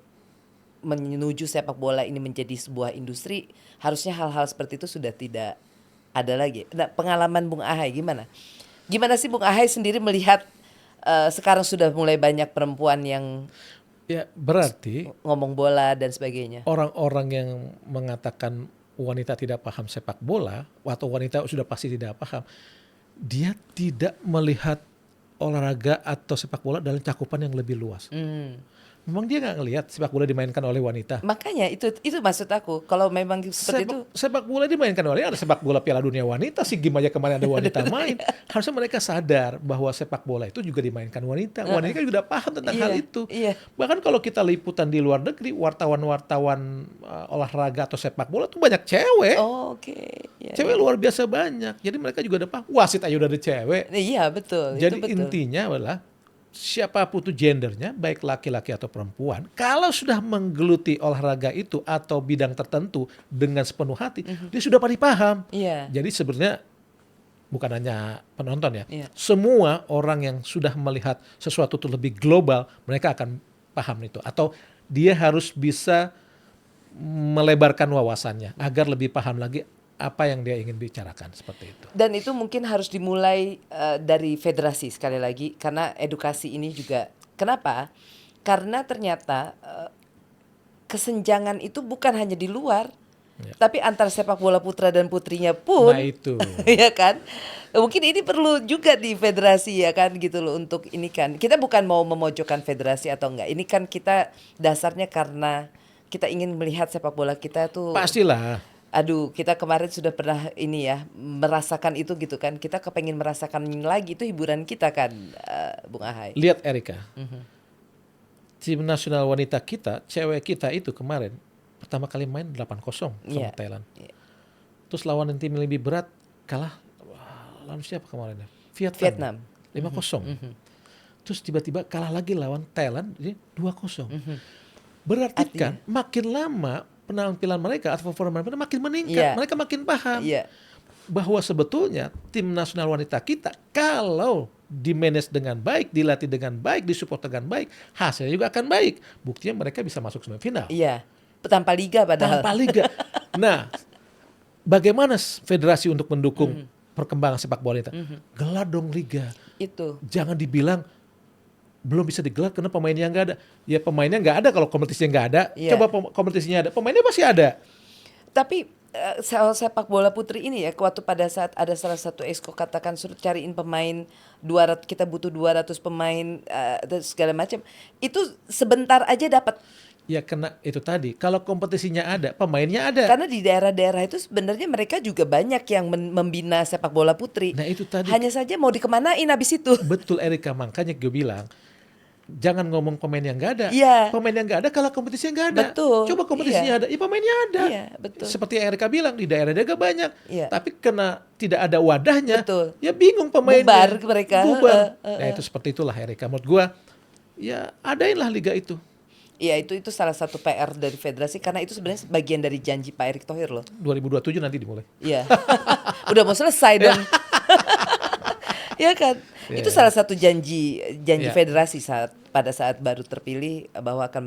menuju sepak bola ini menjadi sebuah industri, harusnya hal-hal seperti itu sudah tidak ada lagi. Nah, pengalaman Bung Ahai gimana? Gimana sih Bung Ahai sendiri melihat sekarang sudah mulai banyak perempuan yang berarti ngomong bola dan sebagainya. Orang-orang yang mengatakan wanita tidak paham sepak bola atau wanita sudah pasti tidak paham, dia tidak melihat olahraga atau sepak bola dalam cakupan yang lebih luas. Memang dia nggak ngelihat sepak bola dimainkan oleh wanita. Makanya itu maksud aku. Kalau memang seperti itu, Sepak bola dimainkan oleh, ada sepak bola Piala Dunia wanita, SEA Games aja kemarin ada wanita main. Harusnya mereka sadar bahwa sepak bola itu juga dimainkan wanita. Wanita juga udah paham tentang hal itu. Iya. Bahkan kalau kita liputan di luar negeri, wartawan-wartawan olahraga atau sepak bola tuh banyak cewek. Oh, oke. Ya, Cewek luar biasa banyak. Jadi mereka juga udah paham. Wasit aja udah ada cewek. Iya, betul. Jadi itu betul. intinya adalah siapapun itu gendernya, baik laki-laki atau perempuan, kalau sudah menggeluti olahraga itu atau bidang tertentu dengan sepenuh hati, dia sudah pasti paham. Iya. Jadi sebenarnya bukan hanya penonton ya, Iya. semua orang yang sudah melihat sesuatu itu lebih global, mereka akan paham itu. Atau dia harus bisa melebarkan wawasannya agar lebih paham lagi apa yang dia ingin bicarakan, seperti itu. Dan itu mungkin harus dimulai dari federasi sekali lagi, karena edukasi ini juga. Kenapa? Karena ternyata kesenjangan itu bukan hanya di luar, tapi antar sepak bola putra dan putrinya pun. Nah itu. Ya kan? Mungkin ini perlu juga di federasi ya kan gitu loh, untuk ini kan. Kita bukan mau memojokkan federasi atau enggak. Ini kan kita dasarnya karena kita ingin melihat sepak bola kita tuh. Pastilah. Aduh, kita kemarin sudah pernah ini ya, merasakan itu gitu kan. Kita kepengen merasakan lagi, itu hiburan kita kan, Bung Ahai. Lihat Erika, tim nasional wanita kita, cewek kita itu kemarin pertama kali main 8-0 sama Iya. Thailand. Iya. Terus lawan tim yang lebih berat kalah. Lawan siapa kemarin ya? Vietnam. 5-0. Terus tiba-tiba kalah lagi lawan Thailand, jadi 2-0. Berarti kan makin lama penampilan mereka atau performa mereka makin meningkat, mereka makin paham bahwa sebetulnya tim nasional wanita kita kalau di-manage dengan baik, dilatih dengan baik, disupport dengan baik, hasilnya juga akan baik. Buktinya mereka bisa masuk semifinal. Iya, tanpa liga padahal. Tanpa liga. Nah, bagaimana federasi untuk mendukung perkembangan sepak bola kita? Gelar dong liga. Itu. Jangan dibilang belum bisa digelar karena pemainnya nggak ada. Ya pemainnya nggak ada kalau kompetisinya nggak ada. Coba kompetisinya ada, pemainnya pasti ada. Tapi sepak bola putri ini ya, waktu pada saat ada salah satu exco katakan suruh cariin pemain 200, kita butuh 200 pemain dan segala macam. Itu sebentar aja dapat. Ya kena itu tadi. Kalau kompetisinya ada, pemainnya ada. Karena di daerah-daerah itu sebenarnya mereka juga banyak yang membina sepak bola putri. Nah itu tadi. Hanya saja mau dikemanain habis itu. Betul Erika, makanya gue bilang jangan ngomong pemain yang nggak ada. Iya. Pemain yang nggak ada kalau kompetisinya nggak ada. Betul. Coba kompetisinya ada, ya pemainnya ada. Iya, betul. Seperti yang Erika bilang, di daerah-daerah banyak. Iya. Tapi karena tidak ada wadahnya, Betul. ya bingung pemainnya. Bubar mereka. Bubar. Nah itu seperti itulah Erika. Menurut gue, ya adainlah liga itu. Iya, itu salah satu PR dari federasi, karena itu sebenarnya bagian dari janji Pak Erick Thohir loh. 2027 nanti dimulai. Iya. Udah mau selesai dong. Ya kan? Itu salah satu janji federasi pada saat baru terpilih, bahwa akan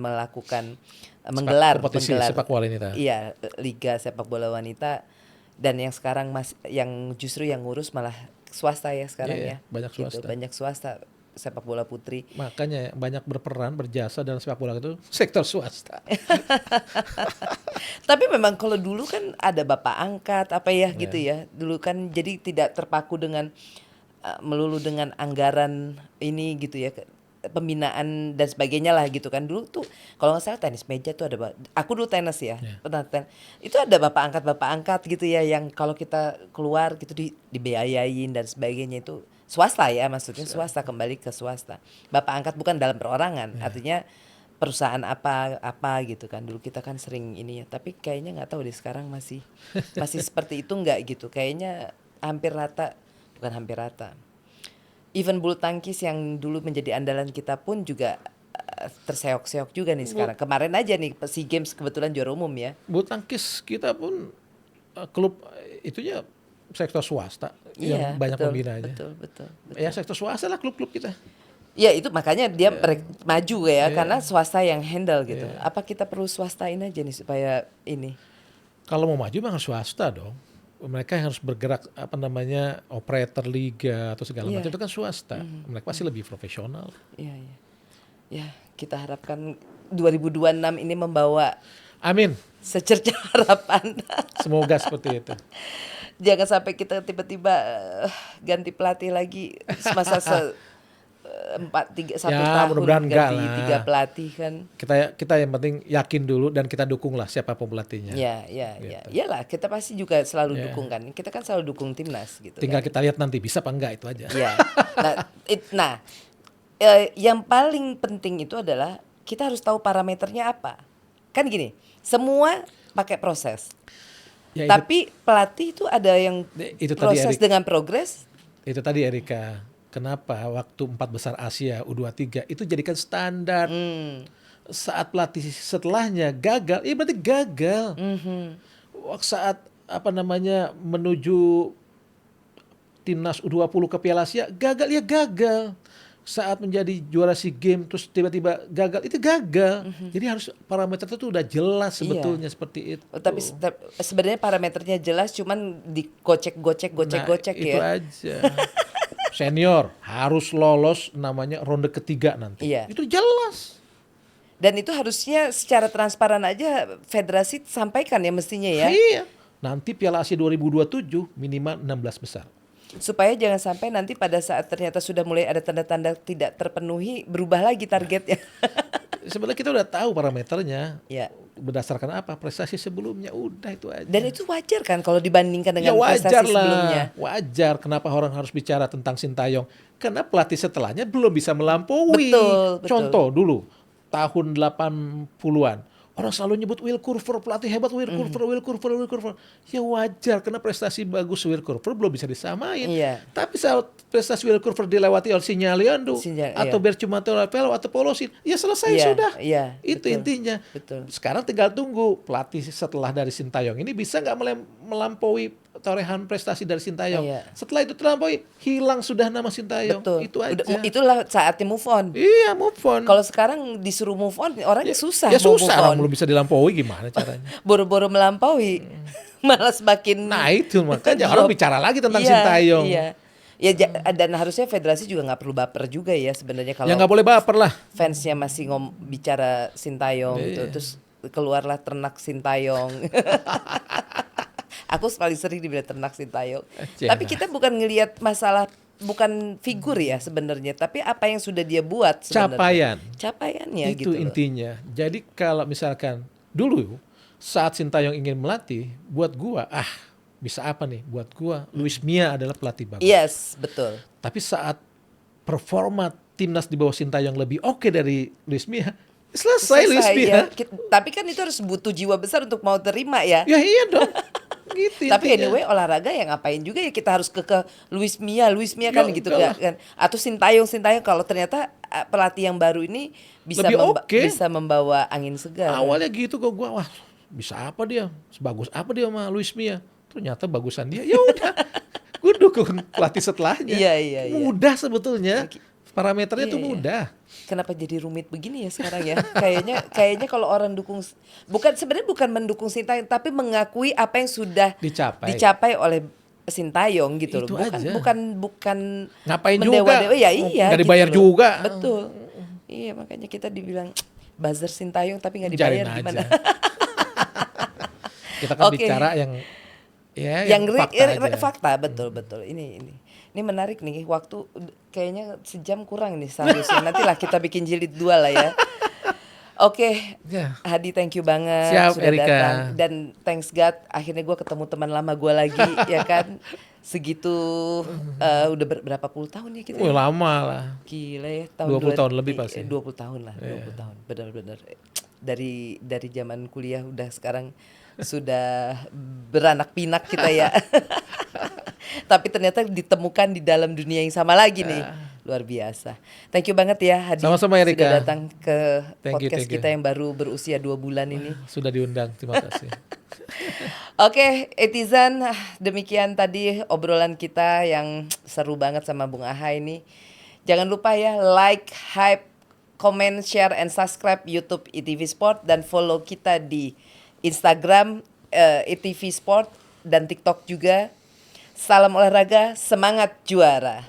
menggelar kompetisi sepak bola wanita. Iya, liga sepak bola wanita, dan yang sekarang yang justru yang ngurus malah swasta ya sekarang ya. Banyak swasta. Gitu, banyak swasta sepak bola putri. Makanya banyak berperan, berjasa dalam sepak bola itu sektor swasta. Tapi memang kalau dulu kan ada bapak angkat apa ya gitu ya. Dulu kan jadi tidak terpaku dengan melulu dengan anggaran ini gitu ya, pembinaan dan sebagainya lah gitu kan. Dulu tuh kalau nggak salah tenis meja tuh ada, aku dulu tenis ya, pernah itu ada bapak angkat gitu ya, yang kalau kita keluar gitu dibiayain dan sebagainya. Itu swasta ya, maksudnya swasta, kembali ke swasta. Bapak angkat bukan dalam perorangan, artinya perusahaan apa gitu kan. Dulu kita kan sering ini ya, tapi kayaknya nggak tahu deh sekarang masih seperti itu nggak gitu. Kayaknya hampir rata. Bukan hampir rata. Even bulu tangkis yang dulu menjadi andalan kita pun juga terseok-seok juga nih sekarang. Kemarin aja nih SEA Games kebetulan juara umum ya. Bulu tangkis kita pun klub itunya sektor swasta yang banyak pembinanya. Betul. Ya sektor swasta lah klub-klub kita. Ya itu makanya dia maju ya, karena swasta yang handle gitu. Apa kita perlu swastain aja nih supaya ini? Kalau mau maju mah harus swasta dong. Mereka yang harus bergerak operator liga atau segala macam itu kan swasta. Mereka pasti lebih profesional. Iya. Ya, kita harapkan 2026 ini membawa amin secerca harapan. Semoga seperti itu. Jangan sampai kita tiba-tiba ganti pelatih lagi semasa satu Ya, tahun mudah-mudahan enggak ganti lah. 3 pelatih kan. Kita yang penting yakin dulu dan kita dukung lah siapa pelatihnya. Ya, iyalah kita pasti juga selalu Ya. dukung kan. Kita kan selalu dukung timnas gitu Tinggal kan. kita lihat nanti bisa apa enggak itu aja. Ya. Nah, yang paling penting itu adalah kita harus tahu parameternya apa. Kan gini, semua pakai proses. Ya, Tapi pelatih itu ada yang itu tadi proses Erik. dengan progres. Itu tadi Erika, kenapa waktu 4 besar Asia U23 itu jadikan standar. Saat pelatih setelahnya gagal, berarti gagal. Waktu saat menuju timnas U20 ke Piala Asia gagal, ya gagal. Saat menjadi juara SEA Games terus tiba-tiba gagal, itu gagal. Jadi harus parameter itu udah jelas sebetulnya seperti itu. Tapi sebenarnya parameternya jelas, cuman digocek-gocek Itu ya. aja. Senior harus lolos namanya ronde ketiga nanti. Iya. Itu jelas. Dan itu harusnya secara transparan aja federasi sampaikan ya mestinya ya. Iya. Nanti Piala Asia 2027 minimal 16 besar. Supaya jangan sampai nanti pada saat ternyata sudah mulai ada tanda-tanda tidak terpenuhi, berubah lagi targetnya. Sebenarnya kita udah tahu parameternya. Ya. Berdasarkan apa? Prestasi sebelumnya, udah itu aja. Dan itu wajar kan kalau dibandingkan dengan Ya wajar prestasi lah. sebelumnya. Wajar. Kenapa orang harus bicara tentang Sintayong? Karena pelatih setelahnya belum bisa melampaui. Betul. Contoh dulu, tahun 80-an. Orang selalu nyebut Will Curver, pelatih hebat Will Curver. Ya wajar, karena prestasi bagus Will Curver belum bisa disamain. Iya. Tapi saat prestasi Will Curver dilewati oleh Signaliando atau Berchumantelo atau Polosin, ya selesai sudah. Iya, Itu betul, intinya. betul. Sekarang tinggal tunggu pelatih setelah dari Sintayong ini bisa nggak melampaui torehan prestasi dari Sintayong. Iya. Setelah itu terlampaui, hilang sudah nama Sintayong. Betul. Itu aja. Itulah saatnya move on. Iya, move on. Kalau sekarang disuruh move on, orangnya susah Ya mau susah, move on. orang belum bisa dilampaui, gimana caranya? Boro-boro melampaui, malah semakin. Nah itu makanya orang bicara lagi tentang Iya, Sintayong. Iya. Ya dan harusnya federasi juga nggak perlu baper juga ya sebenarnya kalau Ya nggak boleh baper lah. fansnya masih bicara Sintayong gitu, terus keluarlah ternak Sintayong. Aku paling sering dibilang ternak Sintayong. Jangan. Tapi kita bukan ngelihat masalah, bukan figur ya sebenarnya, tapi apa yang sudah dia buat sebenarnya. Itu Capaiannya gitu loh. intinya. Jadi kalau misalkan dulu saat Sintayong ingin melatih, buat gua bisa apa nih? Buat gua Luis Mia adalah pelatih bagus. Yes, betul. Tapi saat performa timnas di bawah Sintayong lebih oke dari Luis Mia, selesai Luis Mia. Ya. Tapi kan itu harus butuh jiwa besar untuk mau terima ya. Ya iya dong. Gitu Tapi intinya. anyway olahraga yang ngapain juga ya kita harus ke Luis Mia kan Ya, gitu enggak kan. Atau Sintayong kalau ternyata pelatih yang baru ini bisa Lebih oke. bisa membawa angin segar. Awalnya gitu kok gua, wah bisa apa dia? Sebagus apa dia sama Luis Mia? Ternyata bagusan dia. Ya udah. Gue dukung pelatih setelahnya. Iya. Mudah sebetulnya. Parameternya tuh mudah. Kenapa jadi rumit begini ya sekarang ya? Kayaknya kalau orang dukung, sebenarnya bukan mendukung Sintayong, tapi mengakui apa yang sudah dicapai oleh Sintayong gitu Itu loh. aja. Bukan Ngapain mendewa-dewa. juga? Ya iya. Nggak dibayar gitu loh. juga. Betul. Iya makanya kita dibilang buzzer Sintayong tapi nggak Jarin dibayar gimana? aja. Kita kan Oke. bicara yang fakta aja. Fakta betul. Ini menarik nih, waktu kayaknya sejam kurang nih seharusnya. Nantilah kita bikin jilid 2 lah ya. Oke, Ya. Hadi thank you banget Siap, sudah Erika. datang. Dan thanks God akhirnya gue ketemu teman lama gue lagi ya kan. Segitu udah berapa puluh tahun ya kita. Wih, lama lah. Gila ya, 20 tahun lebih pasti. 20 tahun lah, 20 tahun. Benar-benar. Dari zaman kuliah udah sekarang sudah beranak pinak kita ya. Tapi ternyata ditemukan di dalam dunia yang sama lagi nih. Luar biasa. Thank you banget ya Hadi. Sama-sama, Erika. Sudah datang ke Thank you, podcast thank you. kita yang baru berusia 2 bulan ini. Sudah diundang, terima kasih. Oke, Etizan, demikian tadi obrolan kita yang seru banget sama Bung Aha ini. Jangan lupa ya like, hype, comment, share, and subscribe YouTube ITV Sport dan follow kita di Instagram ITV Sport dan TikTok juga. Salam olahraga, semangat juara.